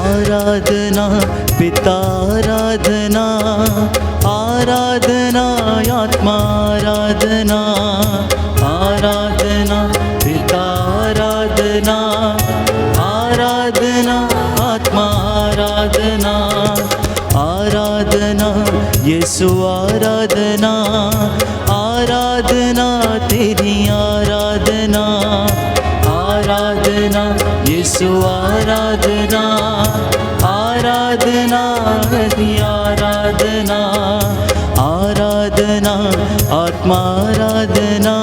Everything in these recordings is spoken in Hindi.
आराधना पिता आराधना, आराधना आत्मा आराधना, आराधना पिता आराधना, आराधना आत्मा आराधना, आराधना यीशु आराधना, आराधना तेरी आराधना, आराधना यीशु आराधना, आराधना तेरी आराधना, आराधना आत्मा आराधना,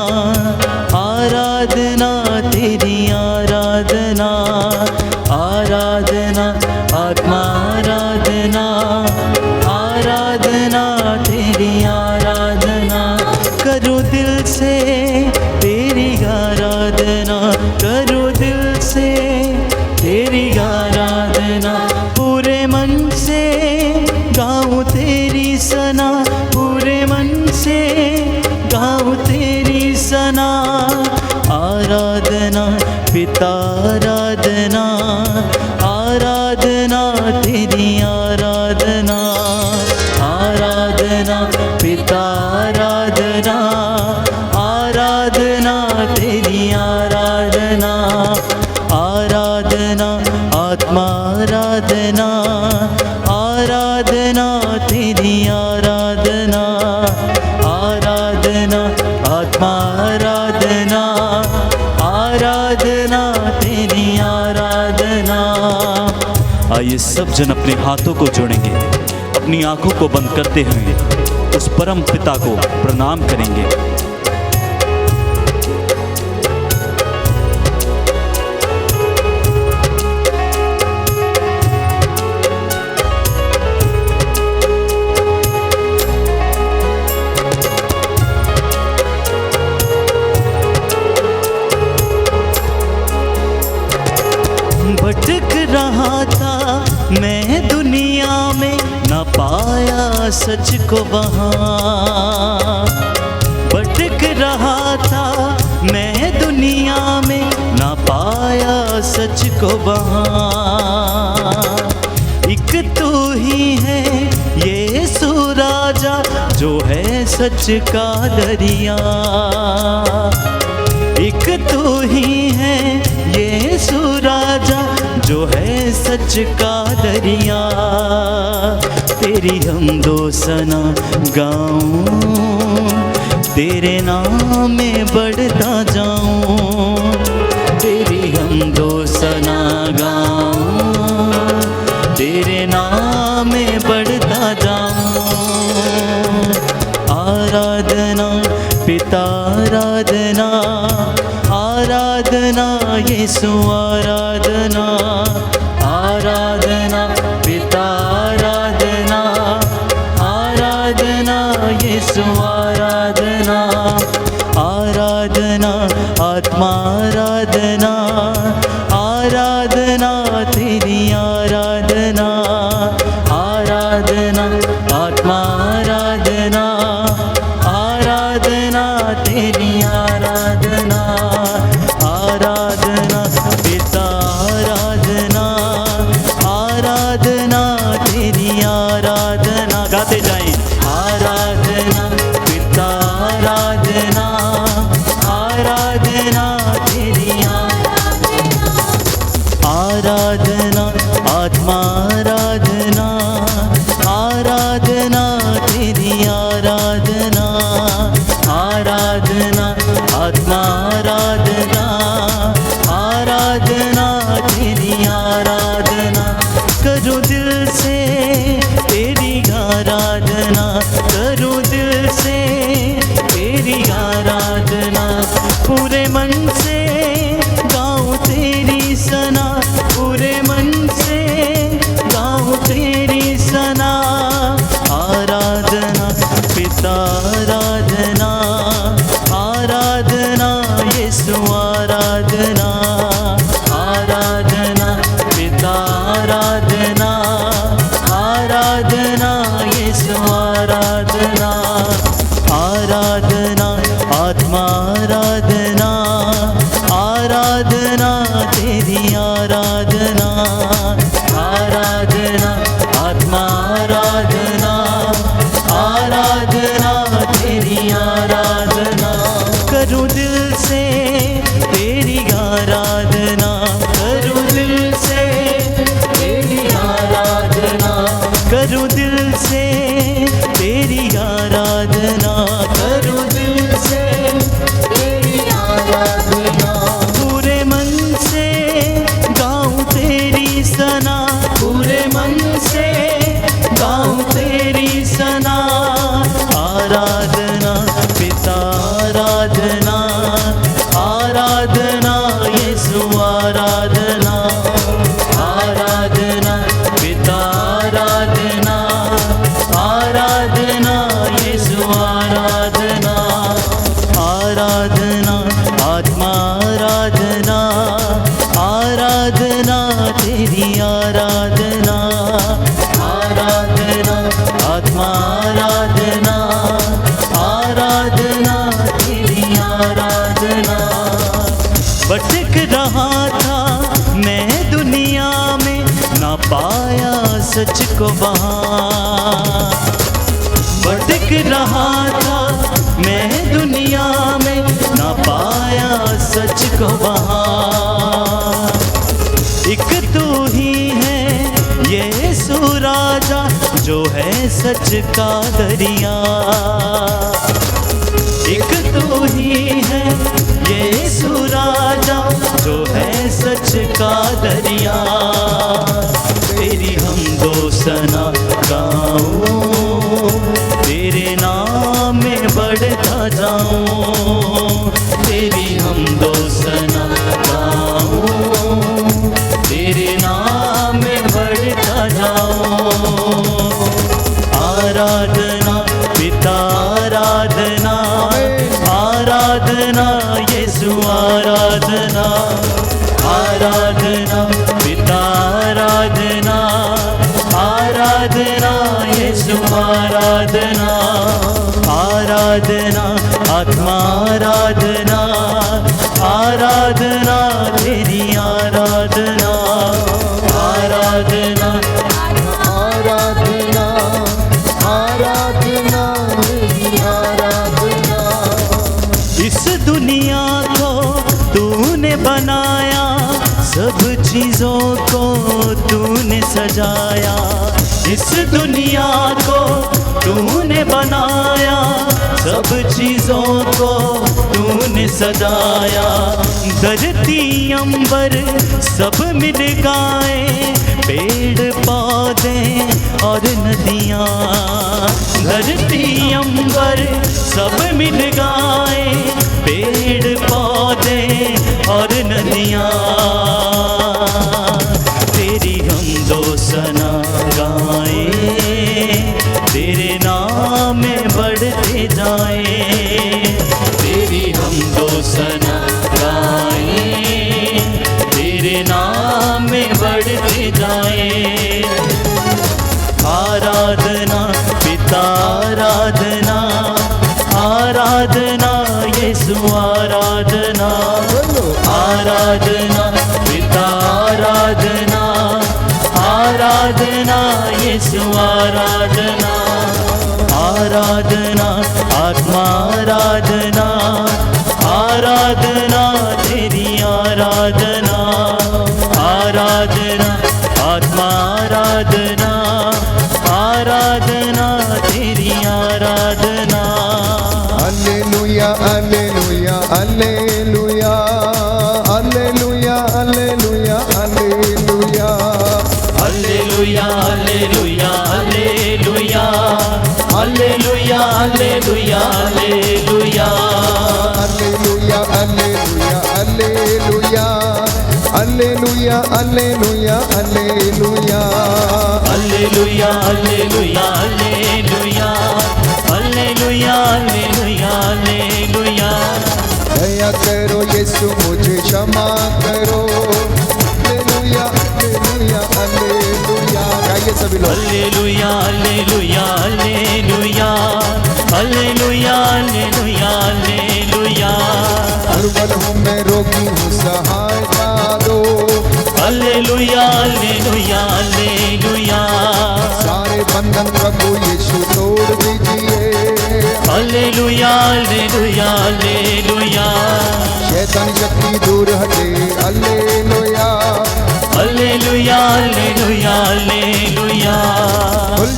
आराधना तेरी आराधना, आराधना आत्मा आराधना, आराधना तेरी आराधना। करो दिल से तेरी आराधना, करो दिल से तेरी आराधना, पूरे मन से गाऊं तेरी सना, पूरे मन से गाऊं तेरी सना। आराधना पिता आराधना, आराधना तेरी आराधना, आराधना पिता आराधना, आराधना तेरी आराधना, आराधना आत्मा आराधना, आराधना तेरी आराधना, आराधना आत्मा आराधना, आराधना तेरी आराधना। आइए सब जन अपने हाथों को जोड़ेंगे, अपनी आंखों को बंद करते हुए उस परम पिता को प्रणाम करेंगे। भटक रहा था मैं दुनिया में, न पाया सच को वहाँ। भटक रहा था मैं दुनिया में, न पाया सच को वहाँ। एक तू ही है यीशु राजा, जो है सच का दरिया। एक तू ही है यीशु राजा, जो है सच का दरिया। तेरी हम दो सना गाऊं, तेरे नाम में बढ़ता जाऊं। तेरी हम दो सना गाऊं, तेरे नाम में बढ़ता जाऊं। आराधना पिता आराधना, आराधना यीशु आराधना, आराधना पिता आराधना, आराधना यीशु आराधना, आराधना आत्मा आराधना, आराधना तेरी आराधना, आराधना आत्मा आराधना, आराधना तेरी आराधना, आराधना पिता आराधना, आराधना तेरी आराधना। गाते जाएं। आराधना पिता आराधना, आराधना तेरी आराधना, आत्मा आराधना, आराधना तेरी आराधना, आराधना आत्मा आराधना, आराधना तेरी आराधना। करो दिल से तेरी आराधना, करो दिल से तेरी आराधना, पूरे मन से गाऊं तेरी सना, पूरे मन से गाऊं तेरी सना। आराधना पिता आराधना, आराधना यीशु आराधना, आराधना पिता आराधना, आराधना यीशु आराधना, आराधना आत्मा आराधना, आराधना तेरी आराधना, आराधना, आत्मा आराधना, आराधना तेरी आराधना। करूं दिल से तेरी आराधना, करूं दिल से तेरी आराधना, करूं दिल से तेरी आराधना, करूं दिल से तेरी आराधना। पूरे मन से गाऊं तेरी सना, पूरे मन से गाऊं तेरी सना। आराधना पिता आराधना, आराधना यीशु आराधना, आराधना पिता आराधना, आराधना यीशु आराधना, आराधना आत्मा आराधना, आराधना तेरी आराधना, आराधना आत्मा आराधना, आराधना तेरी आराधना। भटक रहा था मैं दुनिया में, ना पाया सच को वहाँ। भटक रहा था मैं दुनिया में, ना पाया सच को वहाँ। एक तू ही है यीशु राजा, जो है सच का दरिया। एक तू ही है यीशु राजा, जो है सच का दरिया। तेरी हम दो सना गाऊं, तेरे नाम में बढ़ता जाऊं। तेरी हम दो सना गाऊं, तेरे नाम में बढ़ता जाऊं। आराधना पिता आराधना, आराधना यीशु आराधना, आराधना पिता आराधना, आराधना यीशु आराधना, आराधना आत्मा आराधना, आराधना तेरी आराधना, आराधना आराधना, आराधना तेरी आराधना। इस दुनिया को तूने बनाया, सब चीजों को तूने सजाया। इस दुनिया को तूने बनाया, सब चीजों को तूने सजाया। धरती अंबर सब मिल गाए, पेड़ पौधे और नदियाँ। धरती अंबर सब मिल गाए, पेड़ पौधे और नदियाँ। तेरी हम दो सना गाए, तेरे नाम में बढ़ते जाए। तेरी हम दो सना गाए, तेरे नाम में बढ़ते जाए। आराधना पिता आराधना, आराधना यीशु आराधना, आराधना पिता आराधना, आराधना यीशु आराधना, आराधना आत्मा आराधना, आराधना तेरी आराधना, आराधना आत्मा आराधना, आराधना तेरी आराधना। Alleluia, alleluia, alleluia, alleluia, alleluia, alleluia. Alleluia, alleluia, alleluia, alleluia, alleluia, alleluia. Alleluia, alleluia, alleluia, alleluia, alleluia, alleluia. Alleluia, alleluia, alleluia, alleluia, alleluia, alleluia. दया करो यीशु मुझे क्षमा करो। Alleluia, alleluia, alleluia. गाइए सभी लोग। Alleluia, alleluia, alleluia, alleluia, alleluia, alleluia. दुर्बल हूँ मैं, रोगी हूँ, सहायता दो। Alleluia, हालेलुया हालेलुया सारे बंधन प्रभु यीशु तोड़ दीजिए। हालेलुया हालेलुया हालेलुया शैतान शक्ति दूर हटे। हालेलुया हालेलुया हालेलुया हालेलुया खुल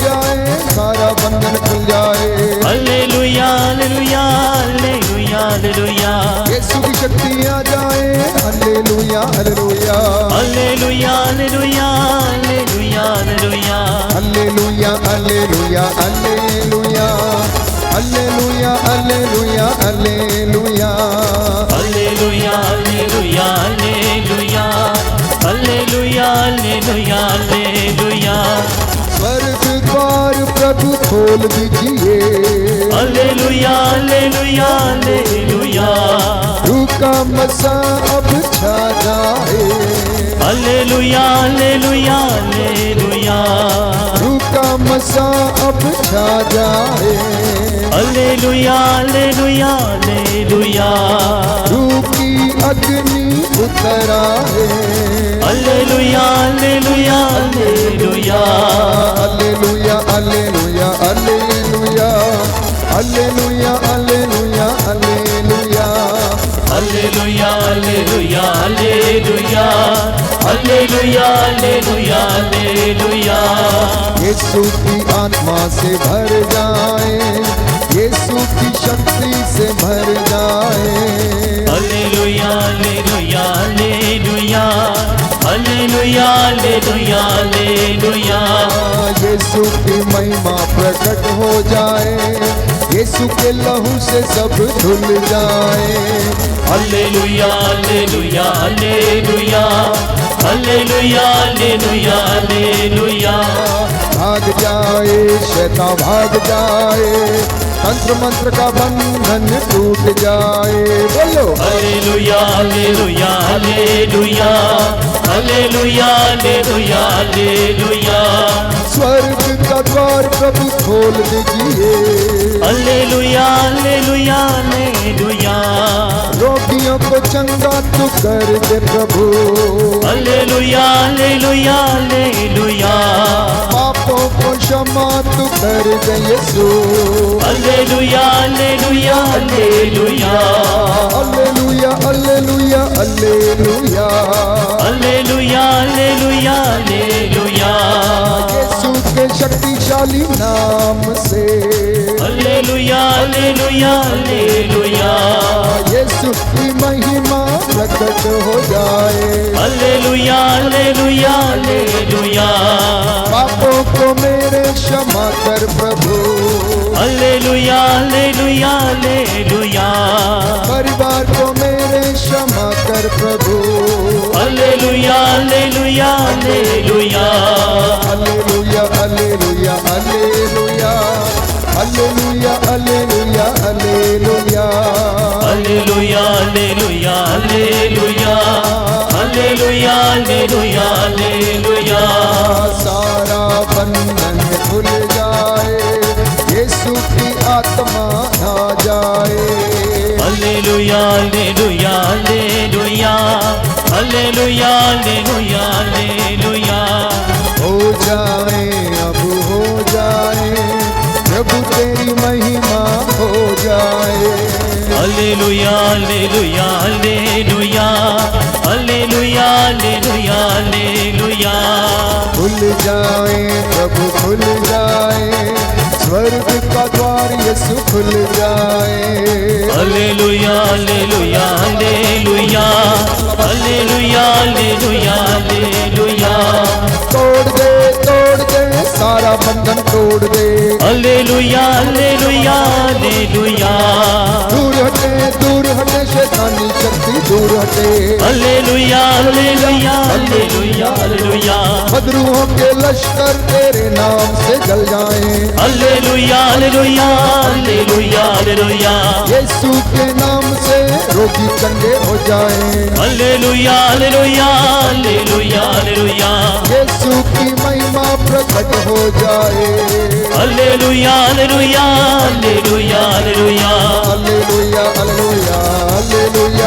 जाए सारा बंधन खुल जाए। Hallelujah hallelujah hallelujah hallelujah Yeshu की शक्ति आ जाए। Hallelujah hallelujah hallelujah hallelujah hallelujah hallelujah hallelujah hallelujah hallelujah hallelujah hallelujah hallelujah hallelujah hallelujah hallelujah hallelujah hallelujah स्वर्ग द्वार प्रभु खोल दीजिए। हालेलुया हालेलुया हालेलुया रूह का मसा अब छा जाए। हालेलुया हालेलुया हालेलुया रूह का मसा अब छा जाए। हालेलुया हालेलुया हालेलुया रूह की अग्नि उतर आए। Hallelujah hallelujah hallelujah hallelujah hallelujah hallelujah hallelujah hallelujah hallelujah hallelujah hallelujah hallelujah hallelujah hallelujah hallelujah Yeshu की आत्मा से भर जाए। यीशु की शक्ति से भर जाए। Hallelujah hallelujah hallelujah hallelujah hallelujah hallelujah Yeshu की महिमा प्रकट हो जाए। यीशु के लहू से सब धुल जाए। Hallelujah hallelujah hallelujah hallelujah hallelujah hallelujah भाग जाए शैतान भाग जाए। तंत्र मंत्र का बंधन टूट जाए। बोलो hallelujah hallelujah hallelujah hallelujah hallelujah hallelujah स्वर्ग का द्वार प्रभु खोल दीजिए। हालेलुया हालेलुया हालेलुया रोगियों को चंगा तू कर दे प्रभु। हालेलुया हालेलुया हालेलुया पापों को क्षमा तू कर दे Yeshu. Hallelujah hallelujah hallelujah hallelujah hallelujah hallelujah hallelujah hallelujah hallelujah Yeshu के शक्तिशाली नाम से। हालेलुया हालेलुया हालेलुया यीशु की महिमा प्रकट हो जाए। हालेलुया हालेलुया हालेलुया पापों को मेरे क्षमा कर प्रभु। हालेलुया हालेलुया हालेलुया परिवार को मेरे क्षमा कर प्रभु। Hallelujah hallelujah hallelujah hallelujah hallelujah hallelujah hallelujah hallelujah hallelujah hallelujah hallelujah hallelujah hallelujah hallelujah hallelujah सारा बंधन खुल जाए। यीशु की आत्मा आ जाए। Hallelujah hallelujah hallelujah hallelujah hallelujah hallelujah हो जाए अब हो जाए प्रभु तेरी महिमा हो जाए। Hallelujah hallelujah hallelujah hallelujah hallelujah hallelujah खुल जाए प्रभु खुल जाए। स्वर्ग का द्वार यीशु खुल जाए। Hallelujah hallelujah hallelujah hallelujah hallelujah hallelujah तोड़ दे सारा बंधन तोड़ दे। हालेलुया हालेलुया हालेलुया दूर हटे शैतानी शक्ति दूर हटे। हालेलुया हालेलुया हालेलुया हालेलुया बदरूहों के लश्कर तेरे नाम से जल जाएं। Hallelujah hallelujah hallelujah hallelujah Yeshu के नाम से रोगी चंगे हो जाएं। Hallelujah hallelujah hallelujah hallelujah Yeshu की महिमा प्रकट हो जाए। Hallelujah hallelujah hallelujah hallelujah hallelujah hallelujah hallelujah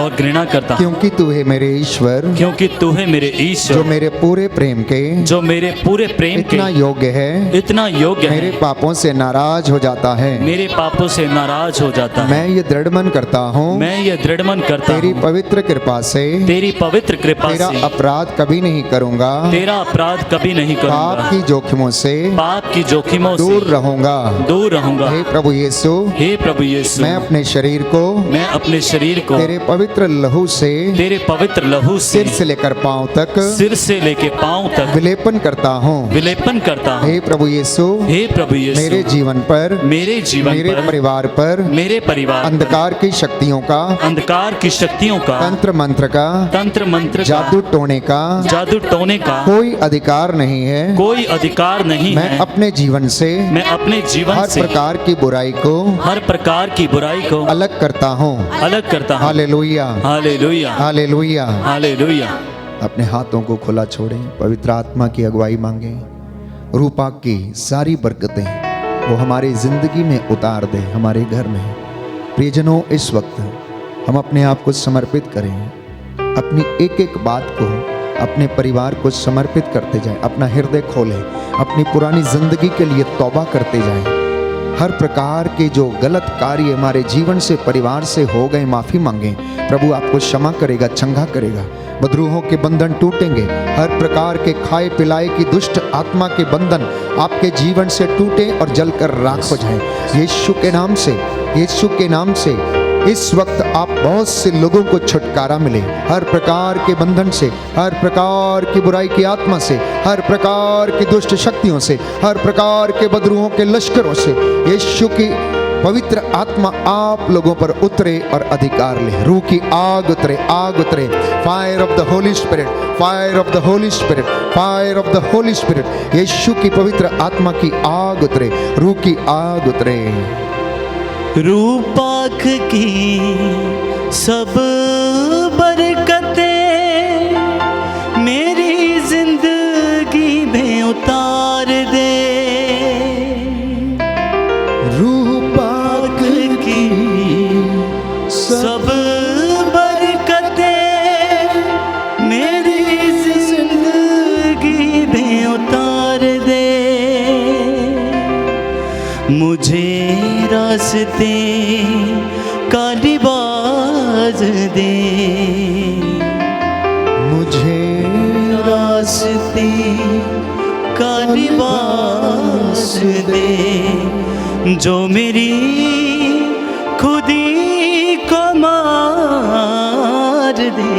और घृणा करता हूँ, क्योंकि तू है मेरे ईश्वर, क्योंकि तू है मेरे ईश्वर, जो मेरे पूरे प्रेम के इतना योग्य है, इतना योग्य है, मेरे पापों से नाराज हो जाता है, मेरे पापों से नाराज हो जाता है। मैं ये दृढ़ मन करता हूँ, मैं ये दृढ़ मन करता हूँ, तेरी पवित्र कृपा से तेरा अपराध कभी नहीं करूँगा, तेरा अपराध कभी नहीं करूँगा, पाप की जोखिमों से दूर रहूँगा। हे प्रभु यीशु, मैं अपने शरीर को तेरे पवित्र लहू से सिर से लेकर पांव तक विलेपन करता हूँ। हे प्रभु यीशु, मेरे जीवन पर, मेरे परिवार पर अंधकार की शक्तियों का तंत्र मंत्र का जादू टोने का कोई अधिकार नहीं है। मैं अपने जीवन से हर प्रकार की बुराई को अलग करता हूँ। Hallelujah, hallelujah, hallelujah, hallelujah. अपने हाथों को खुला छोड़ें, पवित्र आत्मा की अगुवाई मांगें। रूपा की सारी बरकतें वो हमारी जिंदगी में उतार दे, हमारे घर में। प्रियजनों, इस वक्त हम अपने आप को समर्पित करें, अपनी एक एक बात को, अपने परिवार को समर्पित करते जाएं, अपना हृदय खोलें, अपनी पुरानी जिंदगी के लिए तौबा करते जाएं। हर प्रकार के जो गलत कार्य हमारे जीवन से, परिवार से हो गए, माफ़ी मांगें। प्रभु आपको क्षमा करेगा, चंगा करेगा। बदरूहों के बंधन टूटेंगे, हर प्रकार के खाए पिलाए की दुष्ट आत्मा के बंधन आपके जीवन से टूटे और जलकर राख हो जाए। यीशु के नाम से, यीशु के नाम से इस वक्त आप बहुत से लोगों को छुटकारा मिले, हर प्रकार के बंधन से, हर प्रकार की बुराई की आत्मा से, हर प्रकार की दुष्ट शक्तियों से, हर प्रकार के बदरूहों के लश्करों से। यीशु की पवित्र आत्मा आप लोगों पर उतरे और अधिकार ले। रूह की आग उतरे, आग उतरे। Fire of the holy spirit, fire of the holy spirit, fire of the holy spirit. Yeshu की पवित्र आत्मा की आग उतरे, रूह की आग उतरे। रूपाख की सब बरकतें मेरी जिंदगी में उतार दे। रूपाख की सब बरकतें मेरी जिंदगी में उतार दे। मुझे रास्ते का लिबास दे, मुझे रास्ते का लिबास दे, जो मेरी खुदी को मार दे।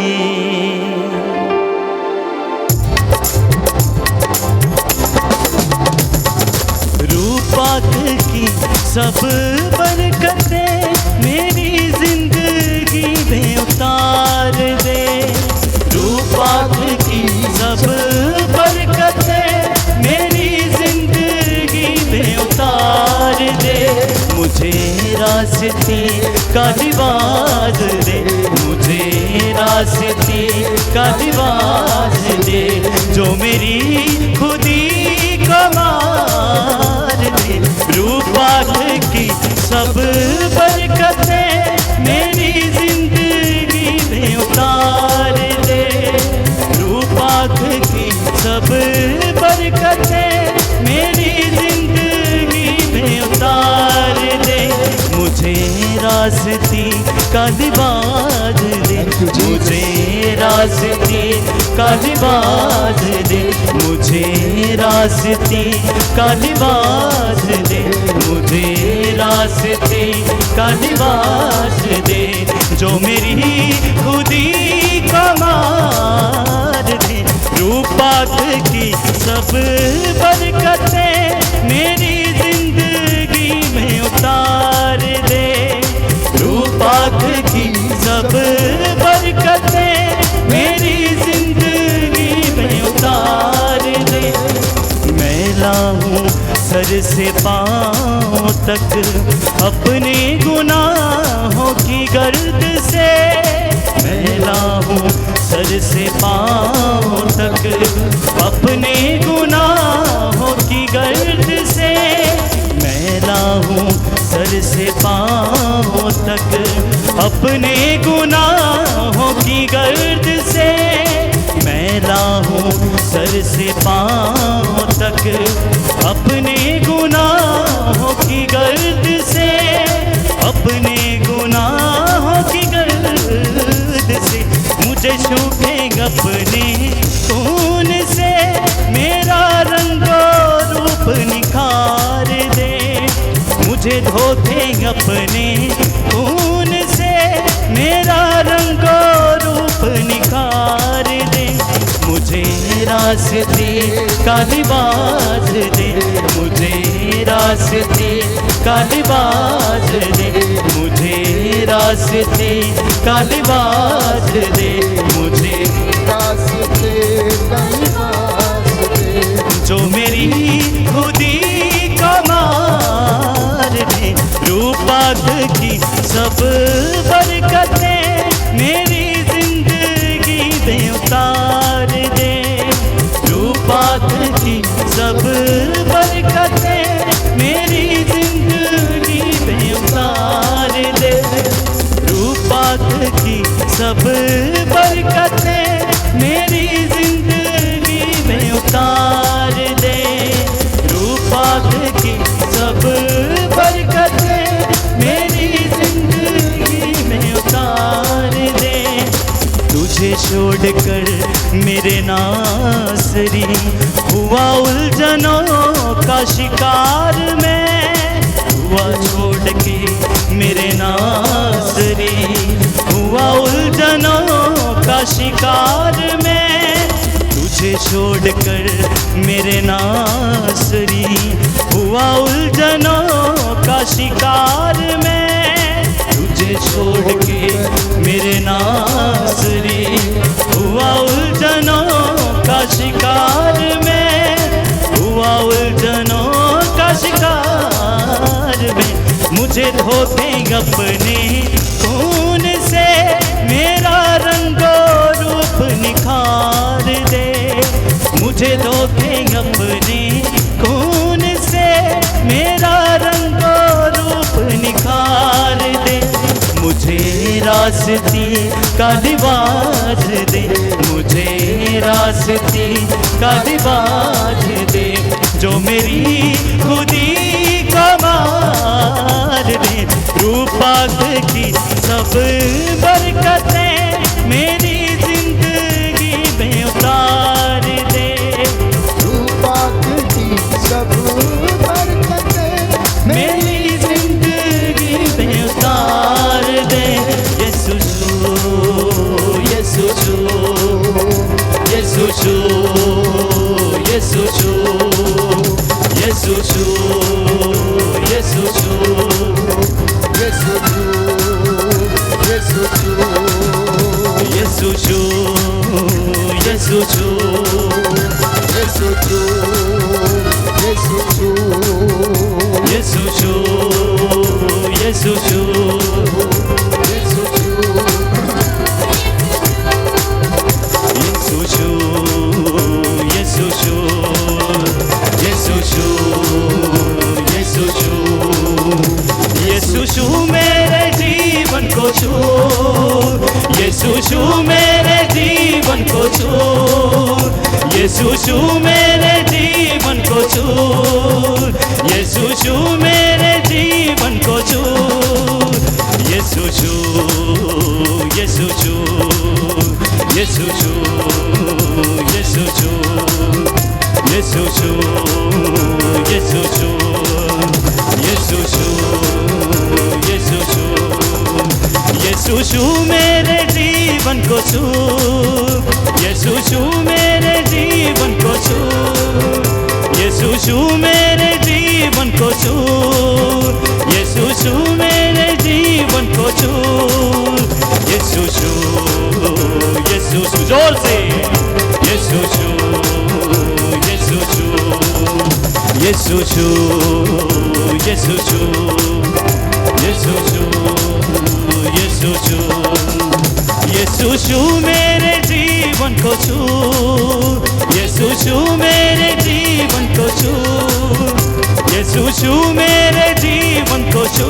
रूपाख की सब बरकतें मेरी जिंदगी में उतार दे। रूपाख की सब बरकतें मेरी जिंदगी में उतार दे। मुझे रास्ते का लिबास दे, मुझे रास्ते का लिबास दे, जो मेरी खुदी को मार दे। रूपाख की सब बरकतें मेरी जिंदगी में उतार दे। रूपाख की सब बरकतें मेरी जिंदगी में उतार दे। मुझे रास्ते का लिबास दे, मुझे रास्ते का लिबास दे, मुझे रास्ते का लिबास दे, मुझे रास्ते का लिबास दे, जो मेरी खुदी को मार दे। रूपाख की सब बरकतें मेरी जिंदगी में उतार दे। रूपाख की सब बरकतें मेरी जिंदगी में उतार दे। मैला हूँ सर से पाँव तक अपने गुनाहों की गर्द से, मैला हूँ सर से पाँव तक अपने गुनाहों की गर्द से, मैला हूँ सर से पाँव तक अपने गुनाहों की गर्द से मैला हूँ सर से पाँव तक, अपने गुनाहों की गर्द से, अपने गुनाहों की गर्द से मुझे छूटे अपने खून से, मेरा रंगो रूप निखार दे, मुझे धोते अपने खून से, मेरा रंगो रूप निखार दे, मुझे रास्ते का लिबास दे, मुझे रास्ते का लिबास दे, मुझे रास्ते का लिबास दे, मुझे रास्ते का लिबास दे, जो मेरी खुदी को मार दे, रूपात की सब बरकतें मेरी जिंदगी में उतार दे, रूपात की सब बरकतें मेरी जिंदगी में उतार दे, रूपात की सब बरकतें मेरी जिंदगी में उतार दे, रूपात की सब बरकतें मेरी जिंदगी में उतार दे, तुझे छोड़कर मेरे नासरी हुआ उलझनों का शिकार मैं, हुआ छोड़ के मेरे नासरी हुआ उलझनों का शिकार मैं, तुझे छोड़कर मेरे नासरी हुआ उलझनों का शिकार मैं, तुझे छोड़ के मेरे नासरी हुआ उलझनों का शिकार मैं, हुआ उलझनों का शिकार में, मुझे धोते अपने खून से, मेरा रंगो रूप निखार दे, मुझे धोते अपने खून से, मेरा रंगो रूप निखार दे, मुझे रास्ते का लिबास दे, मुझे रास्ते का लिबास दे, जो मेरी खुदी को मार दे, रूपात की सब बरकतें मेरी जिंदगी में उतार दे, रूपात की सब बरकतें मेरी जिंदगी में उतार दे, यीशु यीशु यीशु यीशु यीशु यीशु मेरे जीवन को छू, यीशु मेरे जीवन को छू, यीशु मेरे जीवन को छू, यीशु मेरे जीवन को छू, यीशु यीशु यीशु यीशु यीशु मेरे जीवन को छू, यीशु मेरे जीवन को छू, यीशु मेरे जीवन को छू, यीशु मेरे जीवन को छू, यीशु जोर से यीशु यीशु मेरे जीवन को छू, यीशु मेरे जीवन को छू, यीशु मेरे जीवन को छू,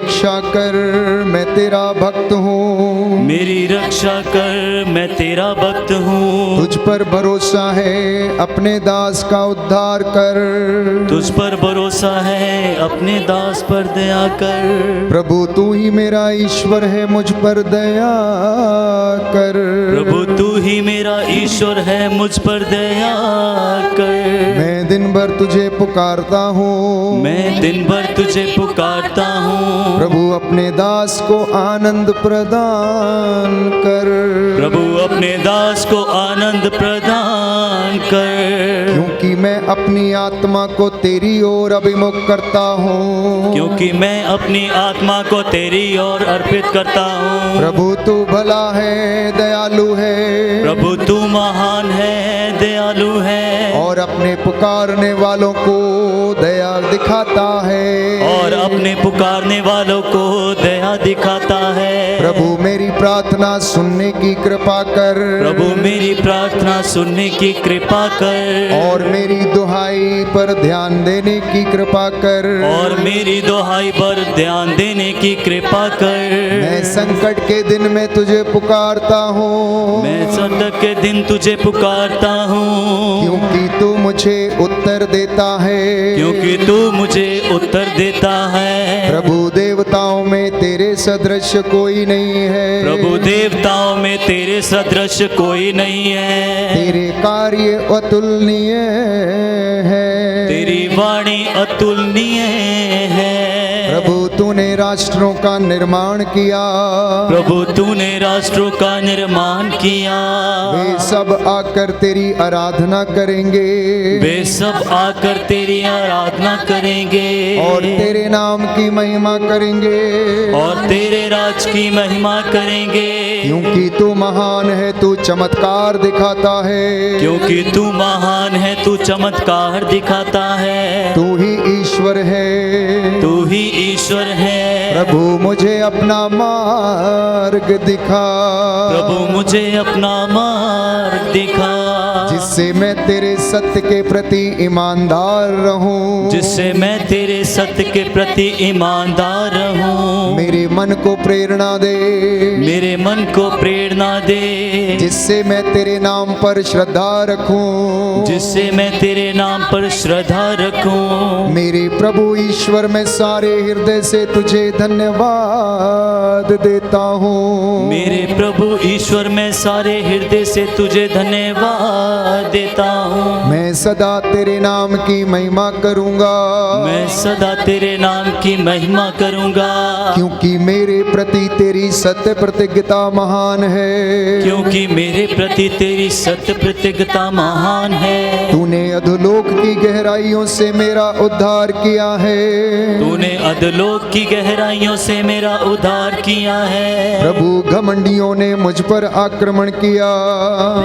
रक्षा कर, मैं तेरा भक्त हूँ। मेरी रक्षा कर, मैं तेरा भक्त हूँ। तुझ पर भरोसा है, अपने दास का उद्धार कर। तुझ पर भरोसा है, अपने दास पर दया कर। प्रभु तू ही मेरा ईश्वर है, मुझ पर दया कर। प्रभु तू ही मेरा ईश्वर है, मुझ पर दया कर। मैं दिन भर तुझे पुकारता हूँ, मैं दिन भर तुझे पुकारता हूँ। प्रभु अपने दास को आनंद प्रदान कर। प्रभु अपने दास को आनंद प्रदान कर। क्योंकि मैं अपनी आत्मा को तेरी ओर अभिमुख करता हूँ। क्योंकि मैं अपनी आत्मा को तेरी ओर अर्पित करता हूँ। प्रभु तू भला है, दयालु है। प्रभु तू महान है, दयालु है। और अपने पुकारने वालों को दया दिखाता है। और अपने पुकारने वालों को दया दिखाता है। प्रभु मेरी प्रार्थना सुनने की कृपा कर। प्रभु मेरी प्रार्थना सुनने की कृपा कर। और मेरी दुहाई पर ध्यान देने की कृपा कर। और मेरी दुहाई पर ध्यान देने की कृपा कर। मैं संकट के दिन में तुझे पुकारता हूँ। मैं संकट के दिन तुझे पुकारता हूँ। क्योंकि तू मुझे उत्तर देता है। क्योंकि तू मुझे उत्तर देता है। प्रभु देवताओं में तेरे सदृश कोई नहीं है। प्रभु देवताओं में तेरे सदृश कोई नहीं है। तेरे कार्य अतुलनीय है। तेरी वाणी अतुलनीय है। प्रभु तूने राष्ट्रों का निर्माण किया। प्रभु तूने राष्ट्रों का निर्माण किया। वे सब आकर तेरी आराधना करेंगे। वे सब आकर तेरी आराधना करेंगे। और तेरे नाम की महिमा करेंगे। और तेरे राज की महिमा करेंगे। क्योंकि तू महान है, तू चमत्कार दिखाता है। क्योंकि तू महान है, तू चमत्कार दिखाता है। तू ही ईश्वर है। तू ही ईश्वर है। प्रभु मुझे अपना मार्ग दिखा। प्रभु मुझे अपना मार्ग दिखा। जिससे मैं तेरे सत्य के प्रति ईमानदार रहूं। जिससे मैं तेरे सत्य के प्रति ईमानदार रहूं। मेरे मन को प्रेरणा दे। मेरे मन को प्रेरणा दे। जिससे मैं तेरे नाम पर श्रद्धा रखूं। जिससे मैं तेरे नाम पर श्रद्धा रखूं। मेरे प्रभु ईश्वर मैं सारे हृदय से तुझे धन्यवाद देता हूँ। मेरे प्रभु ईश्वर मैं सारे हृदय से तुझे धन्यवाद देता हूँ। मैं सदा तेरे नाम की महिमा करूँगा। मैं सदा तेरे नाम की महिमा करूँगा। क्योंकि मेरे प्रति तेरी सत्य प्रतिज्ञता महान है। क्योंकि मेरे प्रति तेरी सत्य प्रतिज्ञता महान है। तूने अधोलोक की गहराइयों से मेरा उद्धार किया है। तूने अधोलोक की गहराइयों से मेरा उद्धार किया है। प्रभु घमंडियों ने मुझ पर आक्रमण किया।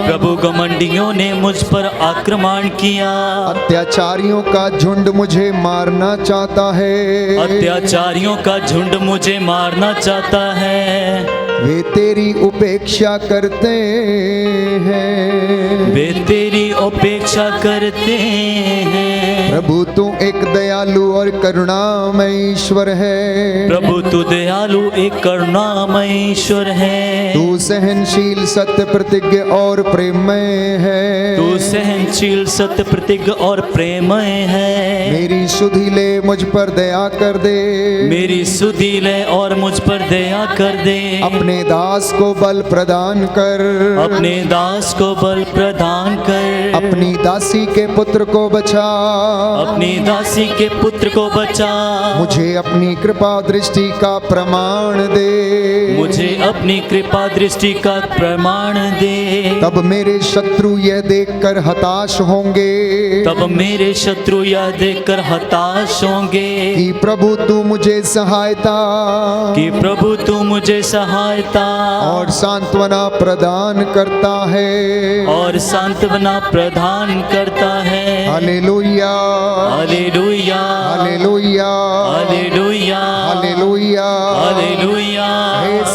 प्रभु घमंडियों ने मुझ पर आक्रमण किया। अत्याचारियों का झुंड मुझे मारना चाहता है। अत्याचारियों का झुंड मुझे मारना चाहता है। वे तेरी उपेक्षा करते हैं। वे तेरी उपेक्षा करते हैं। प्रभु तू एक दयालु और करुणामय ईश्वर है। प्रभु तू दयालु एक करुणामय ईश्वर है। तू सहनशील सत्य प्रतिज्ञ और प्रेममय है। तू सहनशील सत्य प्रतिज्ञ और प्रेममय है। मेरी सुधि ले, मुझ पर दया कर दे। मेरी सुधि ले और मुझ पर दया कर दे। अपने दास को बल प्रदान कर। अपने दास को बल प्रदान कर। अपनी दासी के पुत्र को बचा। अपनी दासी के पुत्र को बचा। मुझे अपनी कृपा दृष्टि का प्रमाण दे। मुझे अपनी कृपा दृष्टि का प्रमाण दे। तब मेरे शत्रु यह देखकर हताश होंगे। तब मेरे शत्रु यह देखकर हताश होंगे। कि प्रभु तू मुझे सहायता। कि प्रभु तू मुझे सहायता और सांत्वना प्रदान करता है। और सांत्वना प्रदान करता है। Hallelujah, hallelujah, hallelujah, hallelujah, hallelujah, hallelujah. हे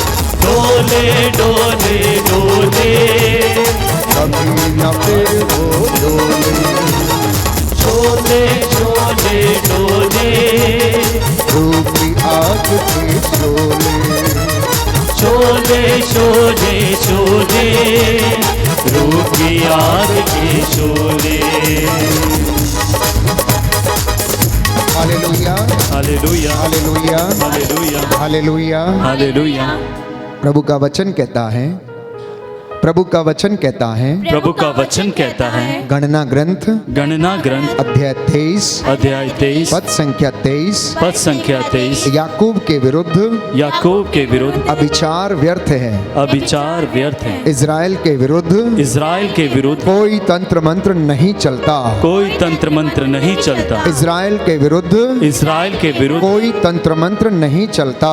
के शोले, शोले शोले शोले, रूप की आग के शोले। Hallelujah hallelujah hallelujah hallelujah hallelujah hallelujah. प्रभु का वचन कहता है, प्रभु का वचन कहता है, प्रभु का वचन कहता है, गणना ग्रंथ अध्याय 23 पद संख्या 23 याकूब के विरुद्ध अभिचार व्यर्थ है, इज़राइल के विरुद्ध कोई तंत्र मंत्र नहीं चलता, इज़राइल के विरुद्ध कोई तंत्र मंत्र नहीं चलता,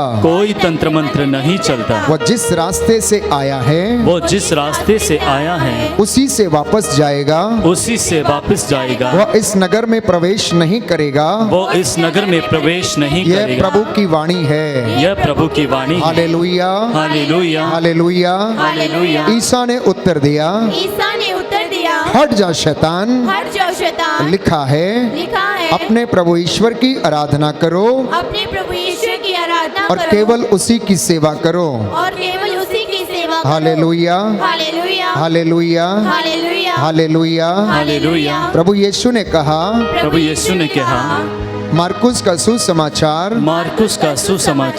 वह जिस रास्ते से आया है उसी से वापस जाएगा, वह इस नगर में प्रवेश नहीं करेगा, यह प्रभु की वाणी है। Hallelujah hallelujah hallelujah hallelujah. Isa ने उत्तर दिया, हट जा शैतान, लिखा है अपने प्रभु ईश्वर की आराधना करो और केवल उसी की सेवा करो। Hallelujah hallelujah hallelujah hallelujah. प्रभु यीशु ने कहा, मार्कुस का सुसमाचार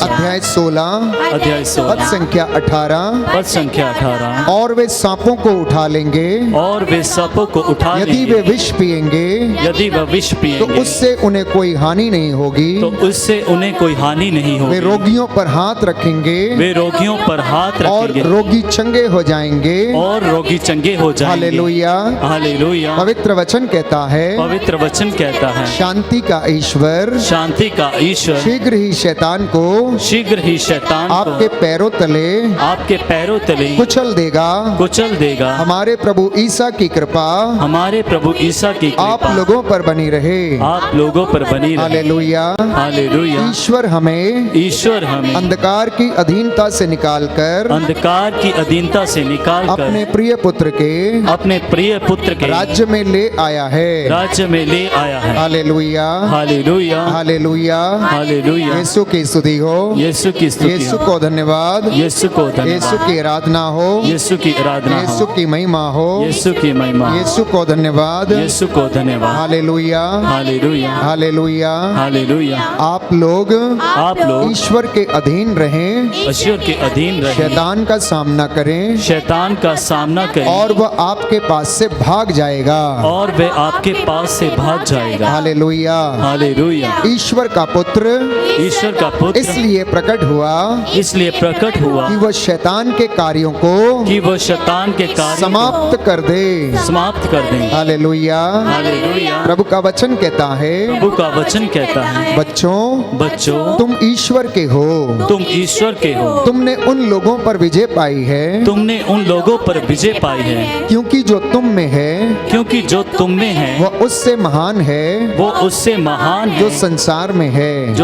अध्याय 16 पद संख्या 18 और वे सांपों को उठा लेंगे, यदि वे विष पिएंगे तो उससे उन्हें कोई हानि नहीं होगी, वे रोगियों पर हाथ रखेंगे और रोगी चंगे हो जाएंगे। Hallelujah hallelujah. पवित्र वचन कहता है, शांति का ईश्वर शीघ्र ही शैतान को आपके पैरों तले कुचल देगा। हमारे प्रभु ईसा की कृपा आप लोगों पर बनी रहे। Hallelujah hallelujah. ईश्वर हमें अंधकार की अधीनता से निकालकर अपने प्रिय पुत्र के राज्य में ले आया है। Hallelujah hallelujah hallelujah hallelujah. Yeshu की स्तुति हो, यीशु को धन्यवाद, यीशु की आराधना हो, यीशु की महिमा हो, यीशु को धन्यवाद। Hallelujah hallelujah hallelujah hallelujah. आप लोग ईश्वर के अधीन रहें, शैतान का सामना करें और वह आपके पास से भाग जाएगा। Hallelujah hallelujah. ईश्वर का पुत्र इसलिए प्रकट हुआ कि वह शैतान के कार्यों को समाप्त कर दे। Hallelujah hallelujah. प्रभु का वचन कहता है, बच्चों तुम ईश्वर के हो, तुमने उन लोगों पर विजय पाई है, क्योंकि जो तुम में है वह उससे महान है, जो संसार में है।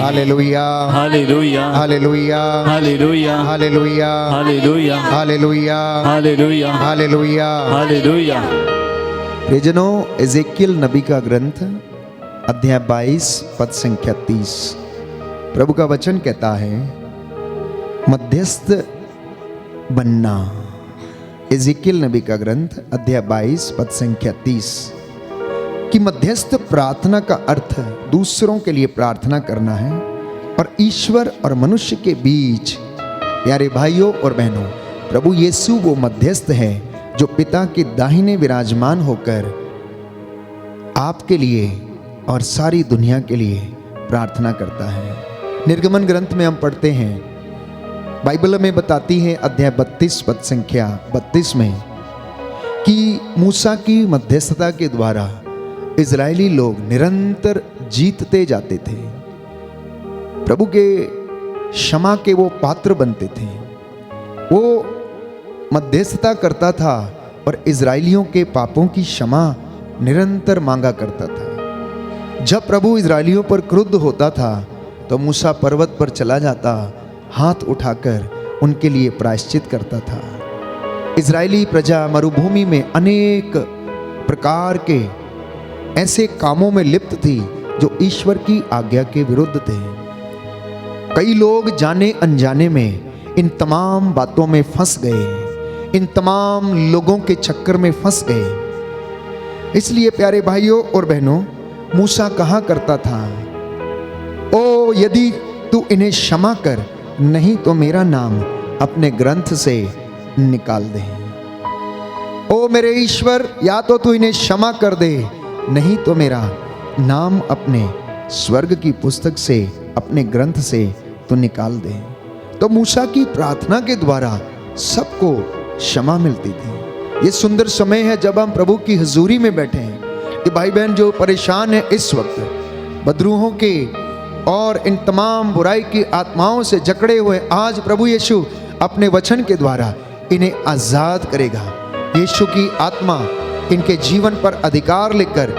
Hallelujah hallelujah hallelujah hallelujah hallelujah hallelujah hallelujah hallelujah hallelujah hallelujah. प्रियजनों, एजेकियल नबी का ग्रंथ अध्याय 22 पद संख्या 30 प्रभु का वचन कहता है, मध्यस्थ बनना। एजेकियल नबी का ग्रंथ अध्याय 22 पद संख्या 30 कि मध्यस्थ प्रार्थना का अर्थ दूसरों के लिए प्रार्थना करना है और ईश्वर और मनुष्य के बीच। प्यारे भाइयों और बहनों, प्रभु यीशु वो मध्यस्थ है जो पिता के दाहिने विराजमान होकर आपके लिए और सारी दुनिया के लिए प्रार्थना करता है। निर्गमन ग्रंथ में हम पढ़ते हैं, बाइबल में बताती है अध्याय 32 पद संख्या 32 में कि मूसा की मध्यस्थता के द्वारा इजरायली लोग निरंतर जीतते जाते थे, प्रभु के क्षमा के वो पात्र बनते थे। वो मध्यस्थता करता था और इजरायलियों के पापों की क्षमा निरंतर मांगा करता था। जब प्रभु इजरायलियों पर क्रुद्ध होता था तो मूसा पर्वत पर चला जाता, हाथ उठाकर उनके लिए प्रायश्चित करता था। इजरायली प्रजा मरुभूमि में अनेक प्रकार के ऐसे कामों में लिप्त थी जो ईश्वर की आज्ञा के विरुद्ध थे। कई लोग जाने अनजाने में इन तमाम बातों में फंस गए, इन तमाम लोगों के चक्कर में फंस गए। इसलिए प्यारे भाइयों और बहनों, मूसा कहा करता था, ओ यदि तू इन्हें क्षमा कर, नहीं तो मेरा नाम अपने ग्रंथ से निकाल दे। ओ मेरे ईश्वर, या तो तू इन्हें क्षमा कर दे, नहीं तो मेरा नाम अपने स्वर्ग की पुस्तक से, अपने ग्रंथ से तू निकाल दे। तो मूसा की प्रार्थना के द्वारा सबको क्षमा मिलती थी। ये सुंदर समय है जब हम प्रभु की हुजूरी में बैठे हैं कि भाई बहन जो परेशान है इस वक्त, बदरूहों के और इन तमाम बुराई की आत्माओं से जकड़े हुए, आज प्रभु यीशु अपने वचन के द्वारा इन्हें आजाद करेगा। यीशु की आत्मा इनके जीवन पर अधिकार लेकर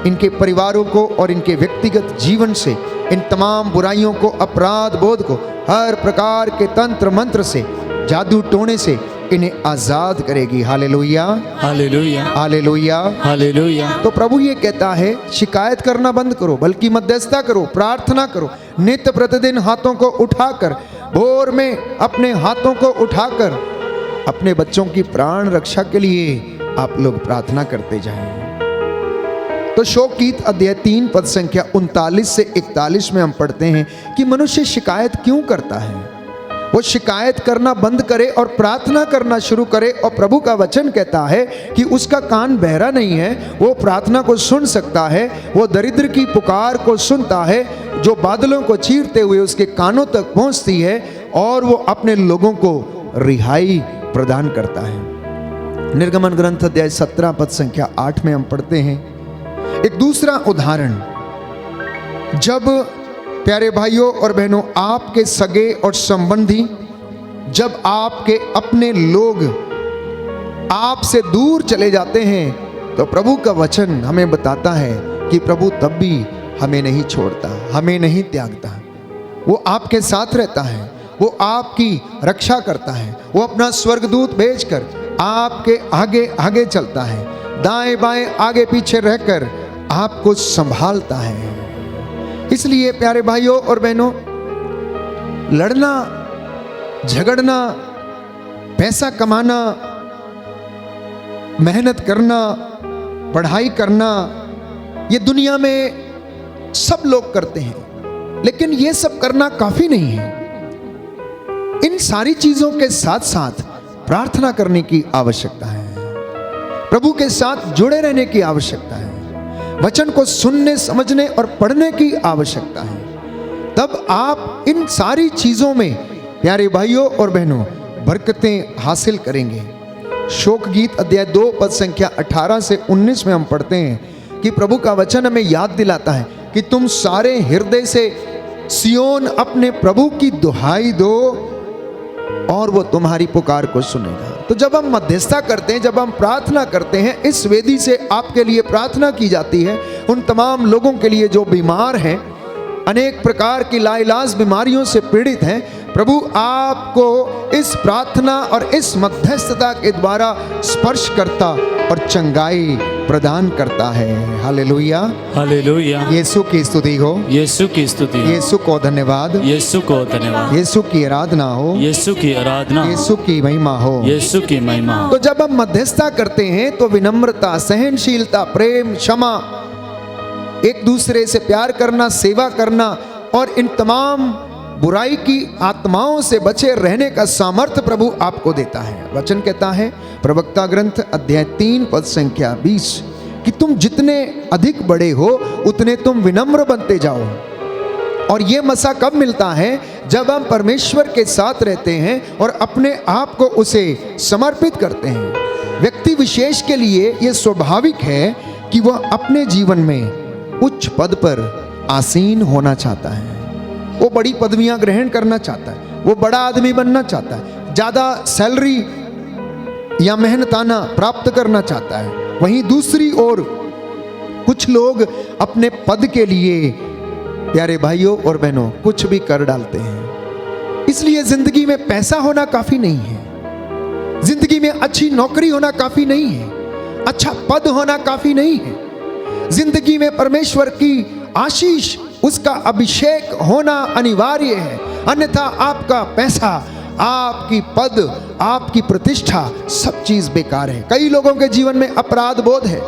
इनके परिवारों को और इनके व्यक्तिगत जीवन से इन तमाम बुराइयों को, अपराध बोध को, हर प्रकार के तंत्र मंत्र से, जादू टोने से इन्हें आजाद करेगी। Hallelujah, hallelujah, hallelujah, hallelujah. तो प्रभु ये कहता है, शिकायत करना बंद करो, बल्कि मध्यस्थता करो, प्रार्थना करो, नित्य प्रतिदिन हाथों को उठाकर, भोर में अपने हाथों को उठाकर अपने बच्चों की प्राण रक्षा के लिए आप लोग प्रार्थना करते जाएं। तो शोक गीत अध्याय 3 पद संख्या 39 से 41 में हम पढ़ते हैं कि मनुष्य शिकायत क्यों करता है। वो शिकायत करना बंद करे और प्रार्थना करना शुरू करे। और प्रभु का वचन कहता है कि उसका कान बहरा नहीं है, वो प्रार्थना को सुन सकता है, वो दरिद्र की पुकार को सुनता है, जो बादलों को चीरते हुए उसके कानों तक पहुंचती है, और वो अपने लोगों को रिहाई प्रदान करता है। निर्गमन ग्रंथ अध्याय 17 पद संख्या 8 में हम पढ़ते हैं एक दूसरा उदाहरण, जब प्यारे भाइयों और बहनों आपके सगे और संबंधी, जब आपके अपने लोग आपसे दूर चले जाते हैं, तो प्रभु का वचन हमें बताता है कि प्रभु तब भी हमें नहीं छोड़ता, हमें नहीं त्यागता। वो आपके साथ रहता है, वो आपकी रक्षा करता है, वो अपना स्वर्गदूत भेजकर आपके आगे आगे चलता है, दाएं बाएं आगे पीछे रहकर आपको संभालता है। इसलिए प्यारे भाइयों और बहनों, लड़ना, झगड़ना, पैसा कमाना, मेहनत करना, पढ़ाई करना, ये दुनिया में सब लोग करते हैं, लेकिन ये सब करना काफी नहीं है। इन सारी चीजों के साथ साथ प्रार्थना करने की आवश्यकता है, प्रभु के साथ जुड़े रहने की आवश्यकता है, वचन को सुनने, समझने और पढ़ने की आवश्यकता है। तब आप इन सारी चीजों में प्यारे भाइयों और बहनों बरकतें हासिल करेंगे। शोक गीत अध्याय 2 पद संख्या 18 से 19 में हम पढ़ते हैं कि प्रभु का वचन हमें याद दिलाता है कि तुम सारे हृदय से सियोन अपने प्रभु की दुहाई दो और वो तुम्हारी पुकार को सुनेगा। तो जब हम मध्यस्थता करते हैं, जब हम प्रार्थना करते हैं, इस वेदी से आपके लिए प्रार्थना की जाती है, उन तमाम लोगों के लिए जो बीमार हैं, अनेक प्रकार की लाइलाज बीमारियों से पीड़ित हैं, प्रभु आपको इस प्रार्थना और इस मध्यस्थता के द्वारा स्पर्श करता और चंगाई प्रदान करता है। Hallelujah, hallelujah. यीशु की स्तुति हो, यीशु की स्तुति, यीशु को धन्यवाद, यीशु को धन्यवाद, यीशु की आराधना हो, यीशु की आराधना, यीशु की महिमा हो, यीशु की महिमा हो। तो जब हम मध्यस्थता करते हैं तो विनम्रता, सहनशीलता, प्रेम, क्षमा, एक दूसरे से प्यार करना, सेवा करना और इन तमाम बुराई की आत्माओं से बचे रहने का सामर्थ्य प्रभु आपको देता है। वचन कहता है प्रवक्ता ग्रंथ अध्याय 3 पद संख्या 20 कि तुम जितने अधिक बड़े हो उतने तुम विनम्र बनते जाओ। और ये मसा कब मिलता है? जब हम परमेश्वर के साथ रहते हैं और अपने आप को उसे समर्पित करते हैं। व्यक्ति विशेष के लिए यह स्वाभाविक है कि वह अपने जीवन में उच्च पद पर आसीन होना चाहता है, वो बड़ी पदवियां ग्रहण करना चाहता है, वो बड़ा आदमी बनना चाहता है, ज्यादा सैलरी या मेहनताना प्राप्त करना चाहता है। वहीं दूसरी ओर कुछ लोग अपने पद के लिए प्यारे भाइयों और बहनों कुछ भी कर डालते हैं। इसलिए जिंदगी में पैसा होना काफी नहीं है, जिंदगी में अच्छी नौकरी होना काफी नहीं है, अच्छा पद होना काफी नहीं है, जिंदगी में परमेश्वर की आशीष, उसका अभिषेक होना अनिवार्य है। अन्यथा आपका पैसा, आपकी पद, आपकी प्रतिष्ठा, सब चीज बेकार है। कई लोगों के जीवन में अपराध बोध है।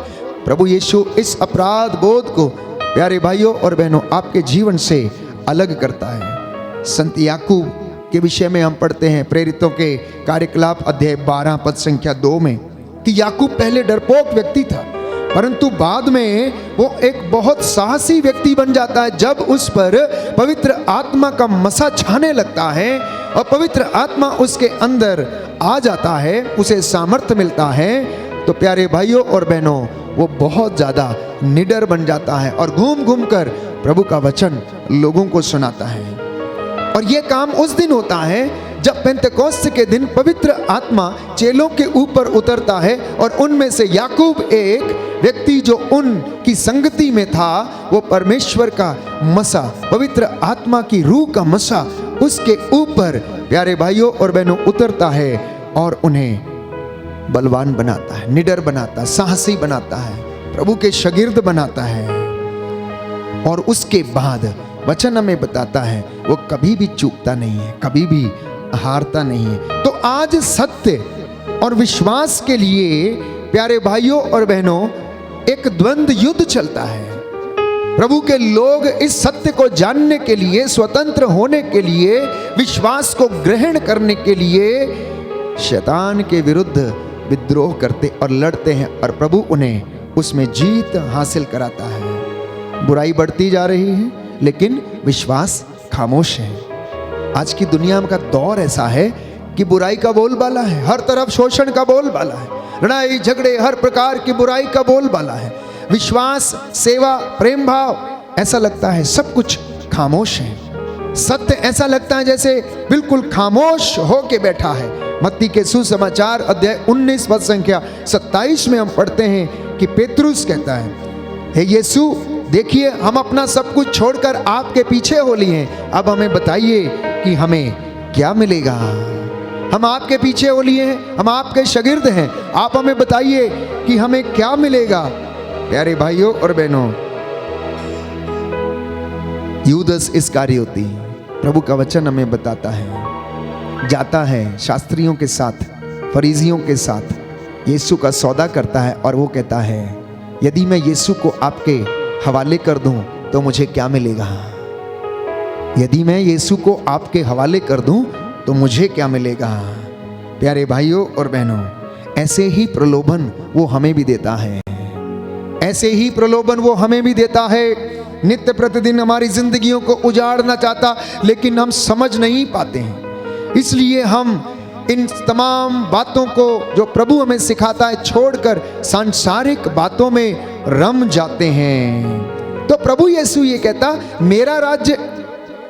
प्रभु यीशु इस अपराध बोध को प्यारे भाइयों और बहनों आपके जीवन से अलग करता है। संत याकूब के विषय में हम पढ़ते हैं प्रेरितों के कार्यकलाप अध्याय 12 पद संख्या 2 में कि याकूब पहले डरपोक व्यक्ति था, परंतु बाद में वो एक बहुत साहसी व्यक्ति बन जाता है जब उस पर पवित्र आत्मा का मसा छाने लगता है और पवित्र आत्मा उसके अंदर आ जाता है, उसे सामर्थ्य मिलता है। तो प्यारे भाइयों और बहनों वो बहुत ज़्यादा निडर बन जाता है और घूम घूम कर प्रभु का वचन लोगों को सुनाता है। और ये काम उस दिन होता है जब पेंतेकोस्त के दिन पवित्र आत्मा चेलों के ऊपर उतरता है और उनमें से याकूब एक व्यक्ति जो उनकी संगति में था, वो परमेश्वर का मसा, पवित्र आत्मा की रूह का मसा उसके ऊपर प्यारे भाइयों और बहनों उतरता है और उन्हें बलवान बनाता है, निडर बनाता है, साहसी बनाता है, प्रभु के शागिर्द बनाता है। और उसके बाद वचन हमें बताता है वो कभी भी चूकता नहीं है, कभी भी हारता नहीं है। तो आज सत्य और विश्वास के लिए प्यारे भाइयों और बहनों एक द्वंद्व युद्ध चलता है। प्रभु के लोग इस सत्य को जानने के लिए, स्वतंत्र होने के लिए, विश्वास को ग्रहण करने के लिए शैतान के विरुद्ध विद्रोह करते और लड़ते हैं और प्रभु उन्हें उसमें जीत हासिल कराता है। बुराई बढ़ती जा रही है लेकिन विश्वास खामोश है। आज की दुनिया का दौर ऐसा है कि बुराई का बोलबाला है, हर तरफ शोषण का बोलबाला है, लड़ाई झगड़े, हर प्रकार की बुराई का बोलबाला है। विश्वास, सेवा, प्रेम भाव, ऐसा लगता है सब कुछ खामोश है। सत्य ऐसा लगता है जैसे बिल्कुल खामोश होके बैठा है। मत्ती के सुसमाचार अध्याय 19 पद संख्या 27 में हम पढ़ते हैं कि पेतरुस कहता है, हे यीशु देखिए हम अपना सब कुछ छोड़कर आपके पीछे हो लिए हैं, अब हमें बताइए कि हमें क्या मिलेगा। हम आपके पीछे हो लिए हैं, हम आपके शागिर्द हैं, आप हमें बताइए कि हमें क्या मिलेगा। प्यारे भाइयों और बहनों, यूदस इस्करियोती, प्रभु का वचन हमें बताता है, जाता है शास्त्रियों के साथ, फरीसियों के साथ यीशु का सौदा करता है और वो कहता है यदि मैं यीशु को आपके हवाले कर दूं तो मुझे क्या मिलेगा। यदि मैं यीशु को आपके हवाले कर दूं तो मुझे क्या मिलेगा। प्यारे भाइयों और बहनों, ऐसे ही प्रलोभन वो हमें भी देता है, ऐसे ही प्रलोभन वो हमें भी देता है। नित्य प्रतिदिन हमारी जिंदगियों को उजाड़ना चाहता, लेकिन हम समझ नहीं पाते हैं। इसलिए हम इन तमाम बातों को जो प्रभु हमें सिखाता है छोड़कर सांसारिक बातों में रम जाते हैं। तो प्रभु यीशु ये कहता, मेरा राज्य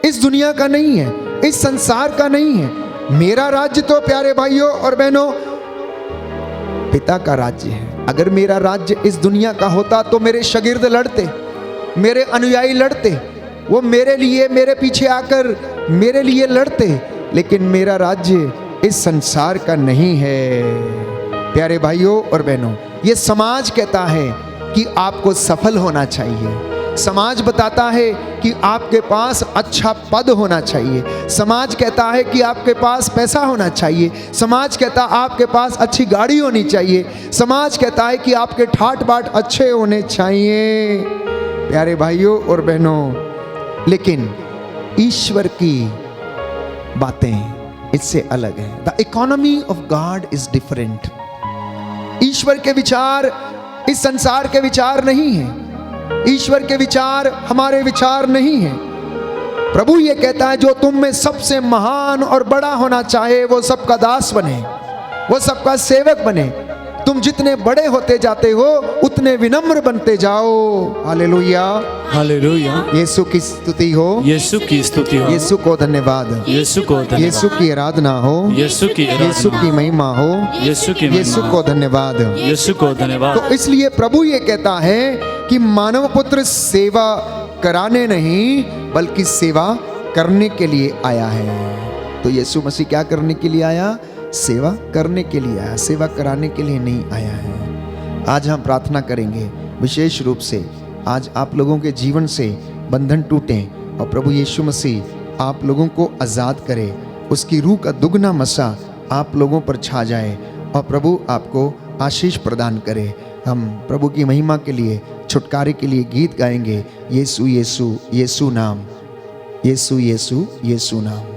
इस दुनिया का नहीं है, इस संसार का नहीं है। मेरा राज्य तो प्यारे भाइयों और बहनों पिता का राज्य है। अगर मेरा राज्य इस दुनिया का होता तो मेरे शागिर्द लड़ते, मेरे अनुयायी लड़ते, वो मेरे लिए, मेरे पीछे आकर मेरे लिए लड़ते। लेकिन मेरा राज्य इस संसार का नहीं है। प्यारे भाइयों और बहनों, ये समाज कहता है कि आपको सफल होना चाहिए। समाज बताता है कि आपके पास अच्छा पद होना चाहिए। समाज कहता है कि आपके पास पैसा होना चाहिए। समाज कहता है आपके पास अच्छी गाड़ी होनी चाहिए। समाज कहता है कि आपके ठाट बाट अच्छे होने चाहिए। प्यारे भाइयों और बहनों, लेकिन ईश्वर की बातें इससे अलग है। The economy of God is different. ईश्वर के विचार इस संसार के विचार नहीं है। ईश्वर के विचार हमारे विचार नहीं है। प्रभु ये कहता है जो तुम में सबसे महान और बड़ा होना चाहे वो सबका दास बने, वो सबका सेवक बने। तुम जितने बड़े होते जाते हो उतने विनम्र बनते जाओ। Hallelujah, hallelujah. यीशु की स्तुति हो, यीशु की स्तुति हो, यीशु को धन्यवाद, यीशु को धन्यवाद, यीशु की आराधना हो, यीशु की महिमा हो, यीशु को धन्यवाद, यीशु को धन्यवाद। तो इसलिए प्रभु ये कहता है कि मानव पुत्र सेवा कराने नहीं बल्कि सेवा करने के लिए आया है। तो यीशु मसीह क्या करने के लिए आया? सेवा करने के लिए आया, सेवा कराने के लिए नहीं आया है। आज हम प्रार्थना करेंगे विशेष रूप से, आज आप लोगों के जीवन से बंधन टूटे और प्रभु यीशु मसीह आप लोगों को आज़ाद करे, उसकी रूह का दुगना मसा आप लोगों पर छा जाए और प्रभु आपको आशीष प्रदान करे। हम प्रभु की महिमा के लिए, छुटकारे के लिए गीत गाएंगे। यीशु यीशु यीशु नाम, यीशु यीशु यीशु नाम।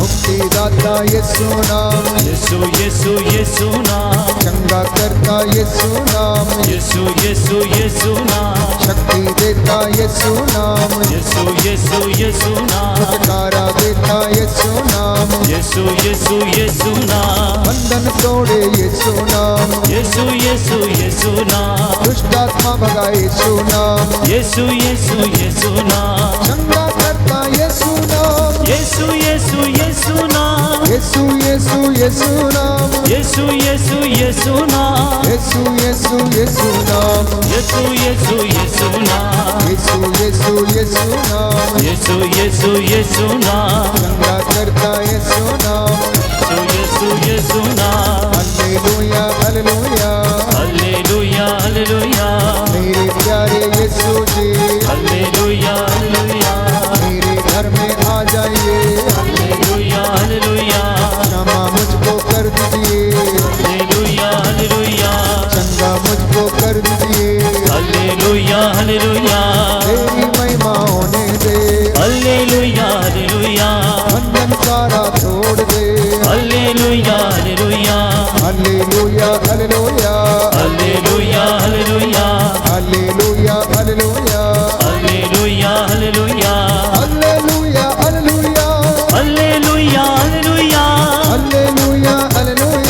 मुक्तिदाता यीशु नाम, यीशु यीशु यीशु नाम, चंगा करता यीशु नाम, यीशु यीशु यीशु नाम, शक्ति देता यीशु नाम, यीशु यीशु यीशु नाम, छुटकारा देता यीशु नाम, यीशु यीशु यीशु नाम, बंधन तोड़े यीशु नाम, यीशु यीशु यीशु नाम, दुष्ट आत्मा भगाए यीशु नाम, यीशु यीशु यीशु नाम, चंगा करता यीशु नाम, यीशु यीशु यीशु नाम, यीशु यीशु यीशु नाम, यीशु यीशु यीशु नाम, यीशु यीशु यीशु नाम, यीशु यीशु यीशु नाम, यीशु यीशु यीशु नाम, यीशु यीशु यीशु नाम, चंगा करता यीशु नाम, यीशु यीशु नाम, हालेलुया हालेलुया, हालेलुया हालेलुया, मेरे प्यारे यीशु जी, हालेलुया हालेलुया, मेरे घर में आ जाइए, हालेलुया हालेलुया, क्षमा मुझको कर दीजिए, हालेलुया हालेलुया, चंगा मुझको कर दीजिए, हालेलुया हालेलुया, तेरी महिमा होने दे, हालेलुया हालेलुया, बंधन सारा तोड़ दे, hallelujah hallelujah, hallelujah hallelujah, hallelujah hallelujah, hallelujah hallelujah, hallelujah hallelujah, hallelujah hallelujah, hallelujah hallelujah, hallelujah hallelujah,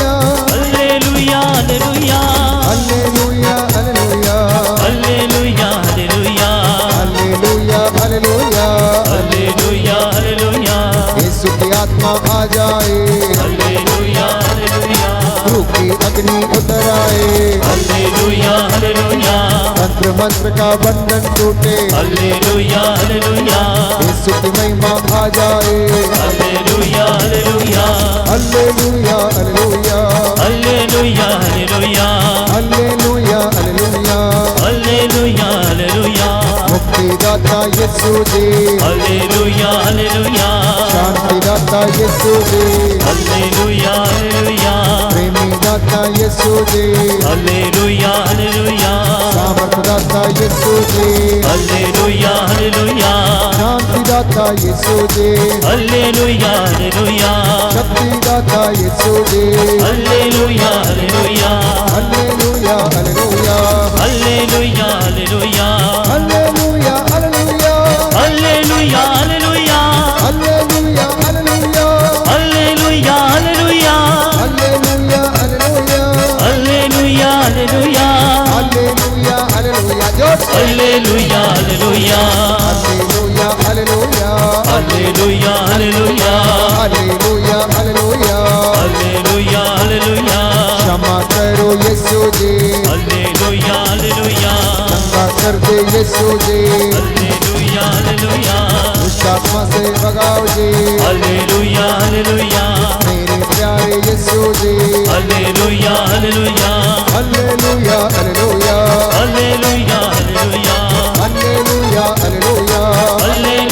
hallelujah hallelujah, hallelujah hallelujah, hallelujah hallelujah, hallelujah hallelujah, hallelujah hallelujah, Yeshu की आत्मा आ जाए, हालेलुया हालेलुया, रूह की अग्नि उतर आए, हालेलुया हालेलुया, तंत्र मंत्र का बंधन टूटे, हालेलुया हालेलुया, यीशु की महिमा आ जाए, hallelujah hallelujah, hallelujah hallelujah, hallelujah hallelujah, hallelujah hallelujah, hallelujah hallelujah, मुक्तिदाता यीशु जी, हालेलुया हालेलुया, शांति दाता यीशु जी, हालेलुया हालेलुया, प्रेमी दाता यीशु जी, हालेलुया हालेलुया, सामर्थ दाता यीशु जी, हालेलुया हालेलुया, शांति दाता यीशु जी, हालेलुया हालेलुया, शक्ति दाता Yeshu ji, hallelujah hallelujah, hallelujah hallelujah, hallelujah hallelujah, hallelujah hallelujah, hallelujah hallelujah, hallelujah hallelujah, hallelujah hallelujah, hallelujah hallelujah, hallelujah hallelujah, hallelujah hallelujah, जोर से hallelujah hallelujah, hallelujah hallelujah, hallelujah hallelujah, hallelujah hallelujah, hallelujah hallelujah, क्षमा करो यीशु जी, हालेलुया हालेलुया, चंगा कर दे यीशु जी, हालेलुया हालेलुया, दुष्ट आत्मा से भगाओ जी, हालेलुया हालेलुया, मेरे प्यारे Yeshu ji, hallelujah hallelujah, hallelujah hallelujah, hallelujah hallelujah, hallelujah hallelujah, hallelujah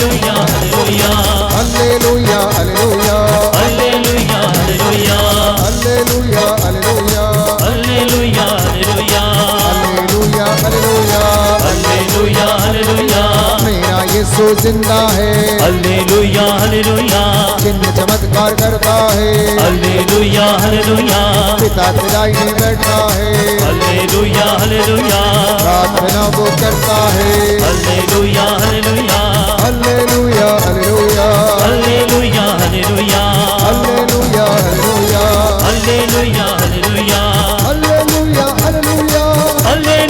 hallelujah, hallelujah hallelujah, hallelujah hallelujah, hallelujah hallelujah, hallelujah hallelujah, hallelujah hallelujah, hallelujah hallelujah, मेरा यीशु जिंदा है, हालेलुया हालेलुया, चिन्ह चमत्कार करता है, हालेलुया हालेलुया, पिता पिताई में बैठा है, हालेलुया हालेलुया, प्रार्थना वो करता है, hallelujah hallelujah, hallelujah hallelujah, hallelujah hallelujah, hallelujah hallelujah, hallelujah hallelujah, hallelujah hallelujah,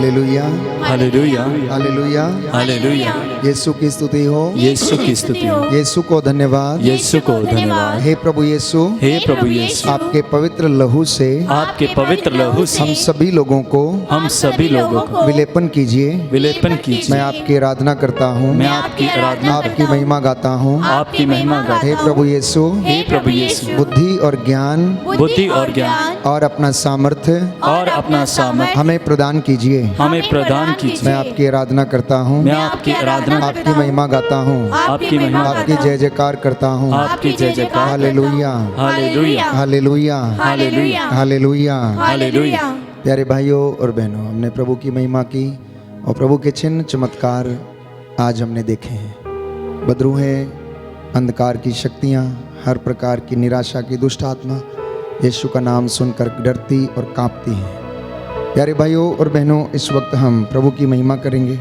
hallelujah hallelujah hallelujah. Hallelujah. Yeshu की स्तुति हो, यीशु की स्तुति हो, यीशु को धन्यवाद, यीशु को धन्यवाद। हे प्रभु यीशु, हे प्रभु यीशु, आपके पवित्र लहू से आपके पवित्र लहू से हम सभी लोगों को विलेपन कीजिए। विलेपन कीजिए। मैं आपकी आराधना करता हूँ, मैं आपकी आराधना आपकी महिमा गाता हूँ। आपकी महिमा गाता हे प्रभु यीशु, हे प्रभु यीशु, बुद्धि और ज्ञान बुद्धि और ज्ञान और अपना सामर्थ्य और अपना सामर्थ्य हमें प्रदान कीजिए। हमें प्रदान कीजिए। मैं आपकी आराधना करता हूँ, मैं आपकी आराधना आपकी महिमा गाता हूँ, आपकी महिमा आपकी जय जयकार करता हूँ। आपकी जय जयकार। Hallelujah hallelujah hallelujah hallelujah hallelujah. Hallelujah. प्यारे भाइयों और बहनों, हमने प्रभु की महिमा की और प्रभु के चिन्ह चमत्कार आज हमने देखे हैं। बदरूहें, अंधकार की शक्तियाँ, हर प्रकार की निराशा की दुष्ट आत्मा यीशु का नाम सुनकर डरती और कांपती हैं। प्यारे भाइयों और बहनों, इस वक्त हम प्रभु की महिमा करेंगे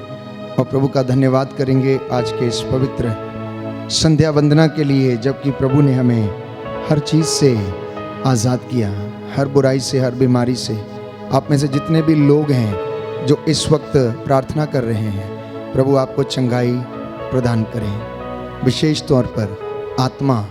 और प्रभु का धन्यवाद करेंगे आज के इस पवित्र संध्या वंदना के लिए, जबकि प्रभु ने हमें हर चीज़ से आज़ाद किया, हर बुराई से, हर बीमारी से। आप में से जितने भी लोग हैं जो इस वक्त प्रार्थना कर रहे हैं, प्रभु आपको चंगाई प्रदान करें। विशेष तौर पर आत्मा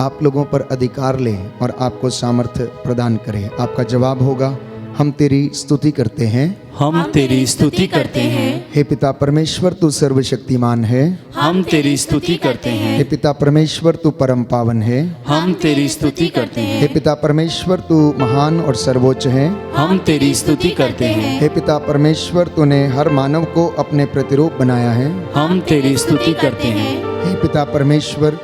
आप लोगों पर अधिकार ले और आपको सामर्थ्य प्रदान करे। आपका जवाब होगा, हम तेरी स्तुति करते हैं, हम तेरी स्तुति करते हैं। हे पिता परमेश्वर, तू सर्वशक्तिमान है। हम तेरी स्तुति करते हैं। हे पिता परमेश्वर, तू परम पावन है। हम तेरी स्तुति करते हे हैं। पिता परमेश्वर, तू महान और सर्वोच्च है। हम तेरी स्तुति करते हैं। हे पिता परमेश्वर, तूने हर मानव को अपने प्रतिरूप बनाया है। हम तेरी स्तुति करते हैं। हे पिता परमेश्वर,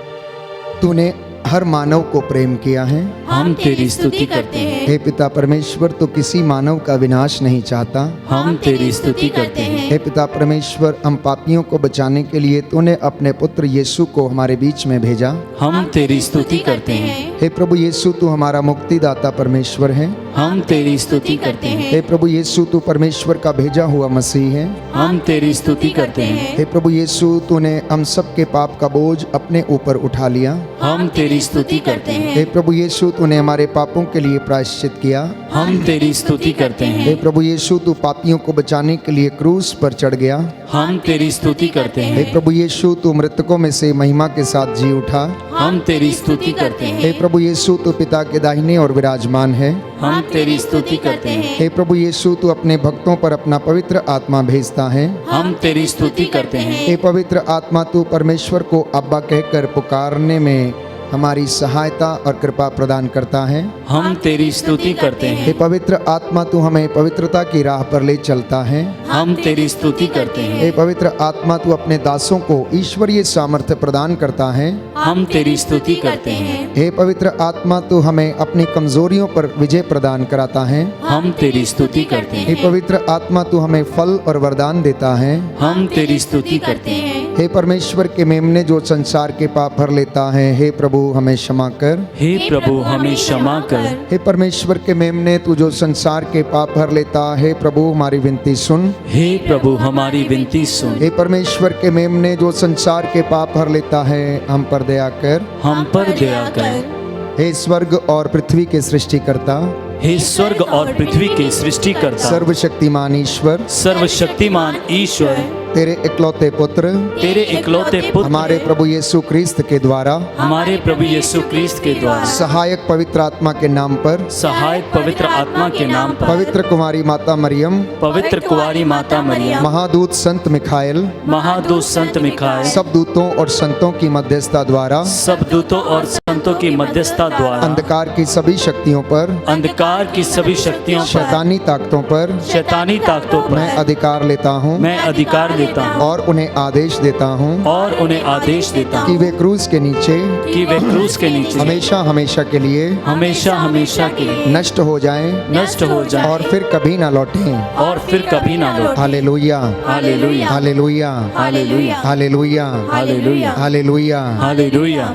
तूने हर मानव को प्रेम किया है। हम तेरी स्तुति करते हैं। हे पिता परमेश्वर, तू किसी मानव का विनाश नहीं चाहता। हम तेरी स्तुति करते हैं। हे पिता परमेश्वर, हम पापियों को बचाने के लिए तूने अपने पुत्र यीशु को हमारे बीच में भेजा। हम तेरी स्तुति करते हैं। हे प्रभु यीशु, तू हमारा मुक्तिदाता परमेश्वर है। हम तेरी स्तुति करते हैं। हे प्रभु यीशु, तू परमेश्वर का भेजा हुआ मसीह है। हम तेरी स्तुति करते हैं। हे प्रभु यीशु, तूने हम सबके पाप का बोझ अपने ऊपर उठा लिया। हम तेरी स्तुति करते हैं। हे प्रभु यीशु, तूने हमारे पापों के लिए प्रायश्चित किया। हम तेरी स्तुति करते हे हैं। प्रभु यीशु, तू पापियों को बचाने के लिए क्रूस पर चढ़ गया। हम तेरी स्तुति करते हे हैं। प्रभु यीशु, तू मृतकों में से महिमा के साथ जी उठा। हम तेरी स्तुति करते हे हैं। प्रभु यीशु, तू पिता के दाहिने और विराजमान है। हम तेरी स्तुति करते हैं। हे प्रभु यीशु, तू अपने भक्तों पर अपना पवित्र आत्मा भेजता है। हम तेरी स्तुति करते हैं। हे पवित्र आत्मा, तू परमेश्वर को अब्बा कहकर पुकारने में हमारी सहायता और कृपा प्रदान करता है। हम तेरी स्तुति करते हे हैं। पवित्र आत्मा, तू हमें पवित्रता की राह पर ले चलता है। हम तेरी स्तुति करते हे हैं। पवित्र आत्मा, तू अपने दासों को ईश्वरीय सामर्थ्य प्रदान करता है। हम तेरी स्तुति करते हैं। हे पवित्र आत्मा, तू हमें अपनी कमजोरियों पर विजय प्रदान कराता है। हम तेरी स्तुति करते हे हैं। पवित्र आत्मा, तू हमें फल और वरदान देता है। हम तेरी स्तुति करते हैं। हे परमेश्वर के मेमने जो संसार के पाप भर लेता है, हे प्रभु हमें क्षमा कर। हे प्रभु हमें क्षमा कर। हे परमेश्वर के मेमने तू जो संसार के पाप भर लेता, हे प्रभु हमारी विनती सुन। हे प्रभु हमारी विनती सुन। हे परमेश्वर के मेमने जो संसार के पाप भर लेता है, हम पर दया कर। हम पर दया कर। हे स्वर्ग और पृथ्वी के सृष्टिकर्ता, हे स्वर्ग और पृथ्वी के सृष्टिकर्ता, सर्वशक्तिमान ईश्वर, सर्वशक्तिमान ईश्वर, तेरे इकलौते पुत्र, तेरे इकलौते पुत्र, हमारे प्रभु यीशु क्रिस्त के द्वारा, हमारे प्रभु यीशु क्रिस्त के द्वारा, सहायक पवित्र आत्मा के नाम पर, सहायक पवित्र आत्मा के नाम पर, पवित्र कुमारी माता मरियम, पवित्र कुंवारी माता मरियम, महादूत संत मिखाइल, महादूत संत मिखाइल, सब दूतों और संतों की मध्यस्थता द्वारा, सब दूतों और संतों की मध्यस्थता द्वारा, अंधकार की सभी शक्तियों पर, अंधकार की सभी शक्तियों पर, शैतानी ताकतों पर शैतानी ताकतों मैं पर अधिकार लेता हूँ मैं अधिकार देता हूँ और उन्हें आदेश देता हूँ और उन्हें आदेश देता कि हूँ वे क्रूस के नीचे कि वे क्रूस के नीचे हमेशा हमेशा के लिए हमेशा हमेशा के लिए नष्ट हो जाएं नष्ट हो जाए और फिर कभी ना लौटें। और फिर कभी ना लौटे। Hallelujah hallelujah hallelujah hallelujah hallelujah hallelujah hallelujah. Hallelujah.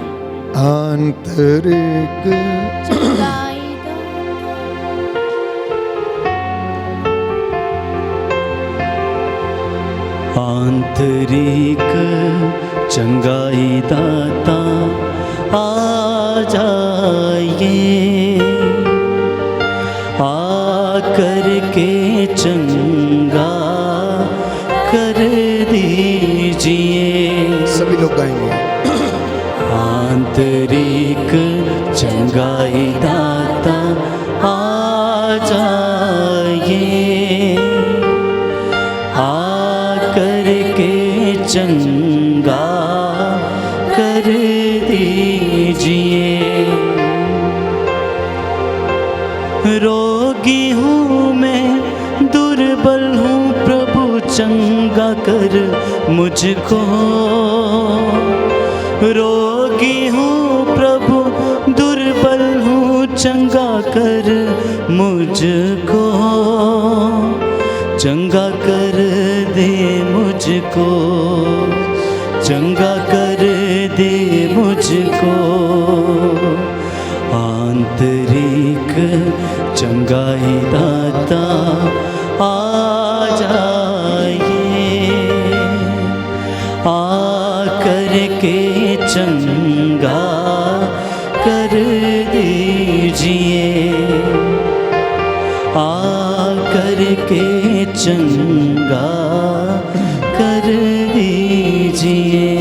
आंतरिक आंतरिक चंगाई दाता आ जाइए, आ कर के चंगाई कर दीजिए। सभी लोग गाएंगे। आंतरिक चंगाई दाता आ जाइए, आकर के चंगा कर दीजिए। रोगी हूँ मैं, दुर्बल हूँ, प्रभु चंगा कर मुझको। रोगी हूँ प्रभु, दुर्बल हूँ, चंगा कर मुझको। चंगा कर दे मुझको, चंगा कर दे मुझको। आंतरिक चंगाई दाता आ जाइए, आकर के चंगा कर दीजिए, आकर के चंगा कर दीजिए।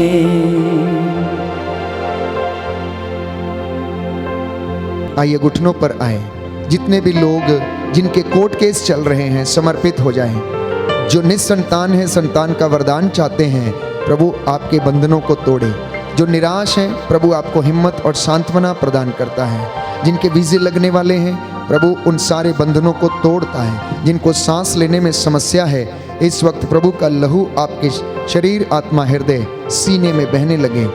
आइए घुटनों पर आए। जितने भी लोग जिनके कोर्ट केस चल रहे हैं समर्पित हो जाएं। जो निसंतान है, संतान का वरदान चाहते हैं, प्रभु आपके बंधनों को तोड़े। जो निराश हैं, प्रभु आपको हिम्मत और सांत्वना प्रदान करता है। जिनके वीजे लगने वाले हैं, प्रभु उन सारे बंधनों को तोड़ता है। जिनको सांस लेने में समस्या है, इस वक्त प्रभु का लहू आपके शरीर, आत्मा, हृदय, सीने में बहने लगे।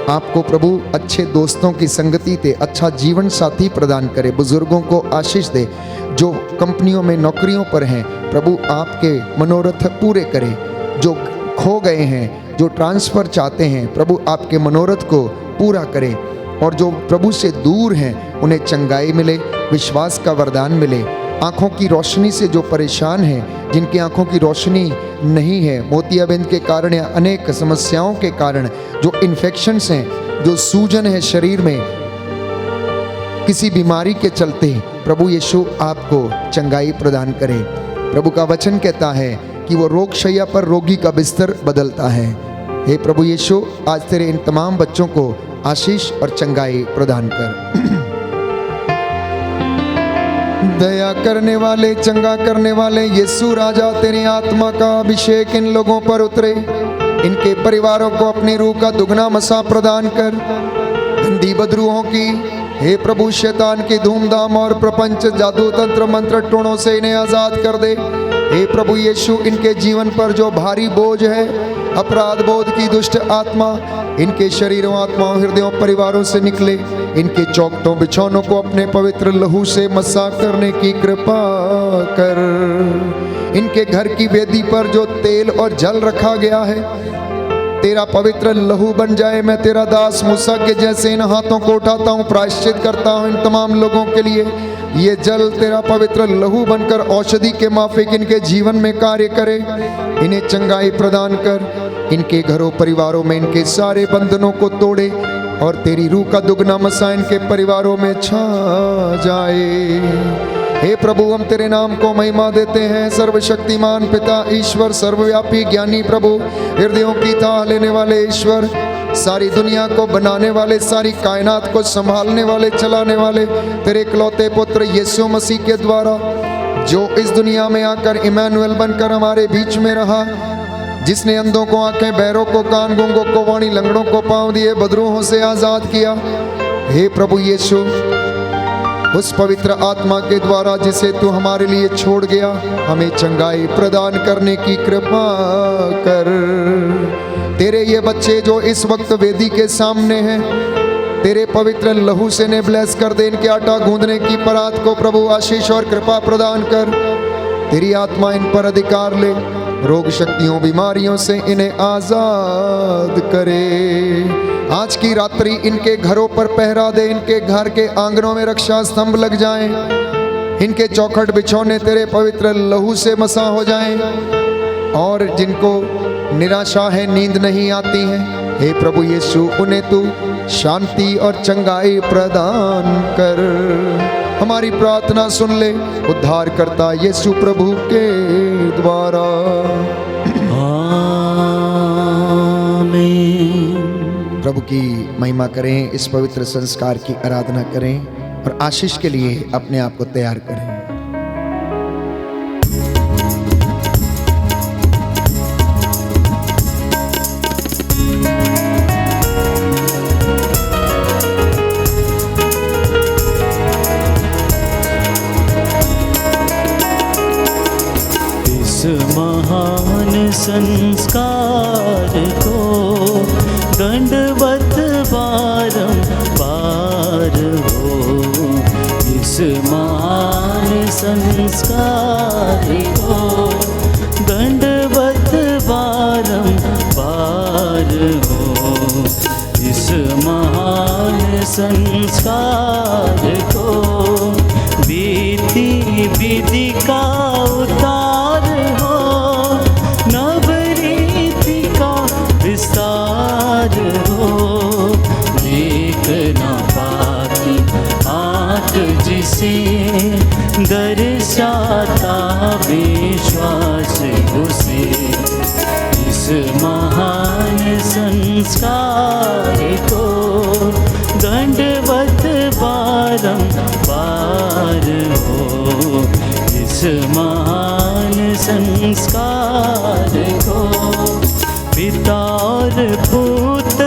आपको प्रभु अच्छे दोस्तों की संगति दे, अच्छा जीवन साथी प्रदान करे, बुजुर्गों को आशीष दे। जो कंपनियों में नौकरियों पर हैं, प्रभु आपके मनोरथ पूरे करे। जो खो गए हैं, जो ट्रांसफ़र चाहते हैं, प्रभु आपके मनोरथ को पूरा करे। और जो प्रभु से दूर हैं, उन्हें चंगाई मिले, विश्वास का वरदान मिले। आँखों की रोशनी से जो परेशान हैं, जिनकी आँखों की रोशनी नहीं है, मोतियाबिंद के कारण या अनेक समस्याओं के कारण, जो इन्फेक्शंस हैं, जो सूजन है शरीर में, किसी बीमारी के चलते, प्रभु यीशु आपको चंगाई प्रदान करे। प्रभु का वचन कहता है कि वो रोगशैया पर रोगी का बिस्तर बदलता है। हे प्रभु यीशु, आज तेरे इन तमाम बच्चों को आशीष और चंगाई प्रदान कर। दया करने वाले, चंगा करने वाले यीशु राजा, तेरी आत्मा का अभिषेक इन लोगों पर उतरे। इनके परिवारों को अपनी रूह का दुगना मसा प्रदान कर। गंदी बदरूहों की, हे प्रभु, शैतान की धूमधाम और प्रपंच, जादू, तंत्र, मंत्र, टोणों से इन्हें आजाद कर दे। हे प्रभु यीशु, इनके जीवन पर जो भारी बोझ है, अपराध बोध की दुष्ट आत्मा, इनके शरीरों, आत्माओं, हृदयों, परिवारों से निकले। इनके चौखटों, बिछौनों को अपने पवित्र लहू से मसा करने की कृपा कर। इनके घर की वेदी पर जो तेल और जल रखा गया है, तेरा पवित्र लहू बन जाए। मैं तेरा दास मूसा के जैसे इन हाथों को उठाता हूँ, प्रायश्चित करता हूँ इन तमाम लोगों के लिए। ये जल तेरा पवित्र लहू बनकर औषधि के माफिक इनके जीवन में कार्य करे। इन्हें चंगाई प्रदान कर। इनके घरों, परिवारों में इनके सारे बंधनों को तोड़े और तेरी रूह का दुगना मसा इनके परिवारों में छा जाए। हे प्रभु, हम तेरे नाम को महिमा देते हैं। सर्वशक्तिमान पिता ईश्वर, सर्वव्यापी ज्ञानी प्रभु, हृदयों की ताह लेने वाले ईश्वर, सारी दुनिया को बनाने वाले, सारी कायनात को संभालने वाले, चलाने वाले, तेरे इकलौते पुत्र यीशु मसीह के द्वारा जो इस दुनिया में आकर इमैनुअल बनकर हमारे बीच में रहा, जिसने अंधों को आंखें, बहरों को कान, गूंगों को वाणी, लंगड़ों को पांव दिए, बदरूहों से आजाद किया। हे प्रभु यीशु, उस पवित्र आत्मा के द्वारा जिसे तू हमारे लिए छोड़ गया, हमें चंगाई प्रदान करने की कृपा कर। तेरे ये बच्चे जो इस वक्त वेदी के सामने हैं, तेरे पवित्र लहू से ने ब्लेस कर दे। इनके आटा गूंदने की परात को प्रभु आशीष और कृपा प्रदान कर। तेरी आत्मा इन पर अधिकार ले, रोग शक्तियों, बीमारियों से इन्हें आजाद करे। आज की रात्रि इनके घरों पर पहरा दे, इनके घर के आंगनों में रक्षा स्तंभ लग जाएं, इनके चौखट बिछौने तेरे पवित्र लहू से मसा हो जाएं। और जिनको निराशा है, नींद नहीं आती है, हे प्रभु यीशु, उन्हें तू शांति और चंगाई प्रदान कर। हमारी प्रार्थना सुन ले, उद्धार करता यीशु प्रभु के द्वारा। आमीन। प्रभु की महिमा करें, इस पवित्र संस्कार की आराधना करें और आशीष के लिए अपने आप को तैयार करें। इस महान संस्कार को दंडवत बारंबार हो। इस महान संस्कार को दंडवत बारंबार हो। इस महान संस्कार को बीती विधि का उतार हो, नवरीति का विस्तार हो। देखना पाती आँख जिसे दर्शाता विश्वास उसे। इस महान संस्कार को दंडवत बारंबार हो। इस महान संस्कार को पिता और पुत्र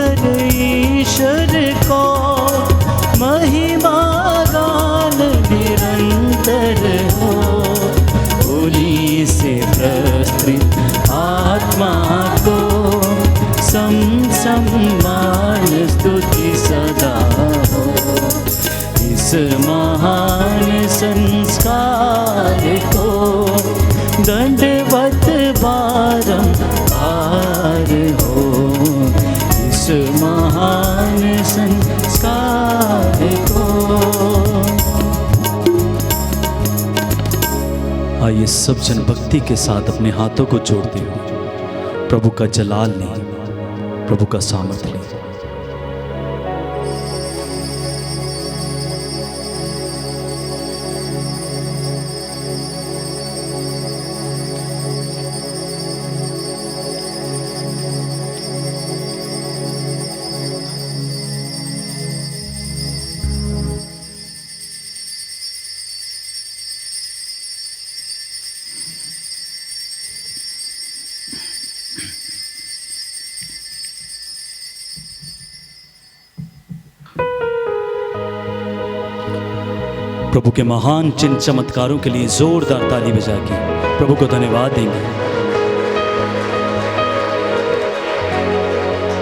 ईश्वर को महिमा गान निरंतर हो। होली से प्रस्तुत आत्मा को सम्मान स्तुति सदा हो। इस महान संस्कार को दंडवत बारंबार हो। इस महान संस्कार को। आइए सब जन भक्ति के साथ अपने हाथों को जोड़ते हुए प्रभु का जलाल लें, प्रभु का सामर्थ लें। प्रभु के महान चिन्ह चमत्कारों के लिए जोरदार ताली बजा के प्रभु को धन्यवाद देंगे।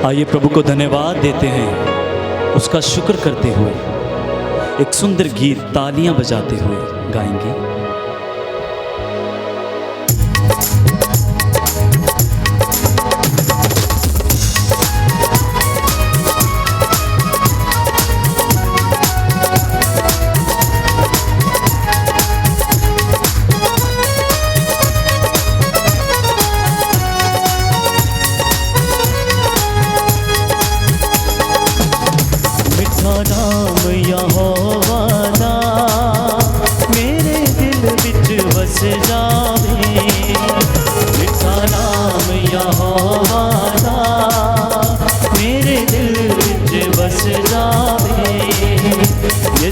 आइए प्रभु को धन्यवाद देते हैं, उसका शुक्र करते हुए एक सुंदर गीत तालियां बजाते हुए गाएंगे।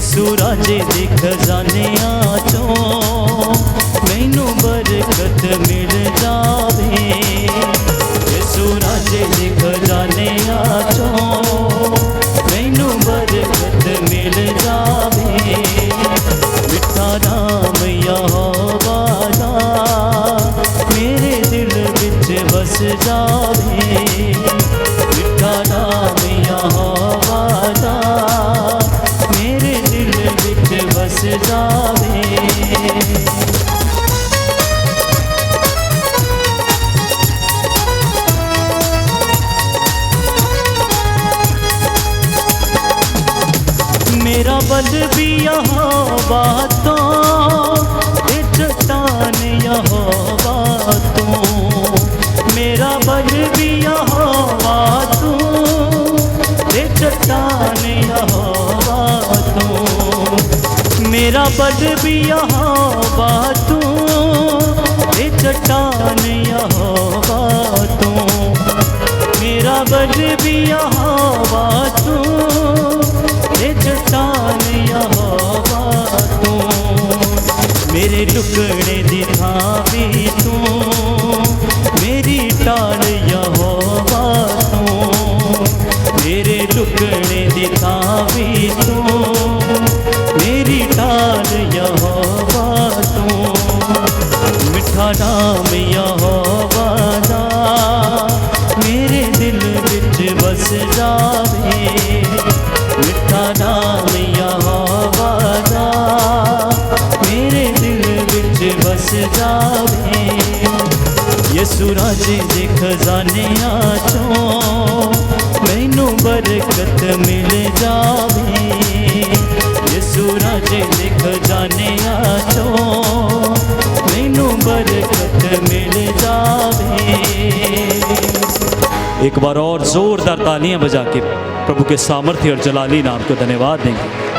सूरज दिख जाने आचो मैनू बरकत मिल जावे। सूरज दिख जाने आचो मैनू बरकत मिल जावे। मिठा नाम यहोवा दा मेरे दिल विच बस जावे। मिठा नाम यहोवा दा मेरे दिल विच बस जावे। मेरा बल भी यहोवा तो, ये चट्टान यहोवा तो। मेरा बल भी यहोवा तो, ये चट्टान यहोवा तो। मेरा बल भी यहोवा तो, ये चट्टान यहोवा तो। मेरा बल लुकड़े दी थां भी तू, मेरी टाल यहोवा तू, मेरे लुकड़े दी थां भी तू, मेरी टाल यहोवा तू। मिठा नाम यहोवा दा मेरे दिल विच बस जावे, मिठा नाम यहोवा दा मेरे दिल विच बस जावे। यसु राजे दे खजानियां चों मैनू बरकत मिल जावे, यसु राजे दे खजानियां चों मैनू बरकत मिल जावे। एक बार और जोरदार तालियां बजा के प्रभु के सामर्थ्य और जलाली नाम को धन्यवाद देंगे।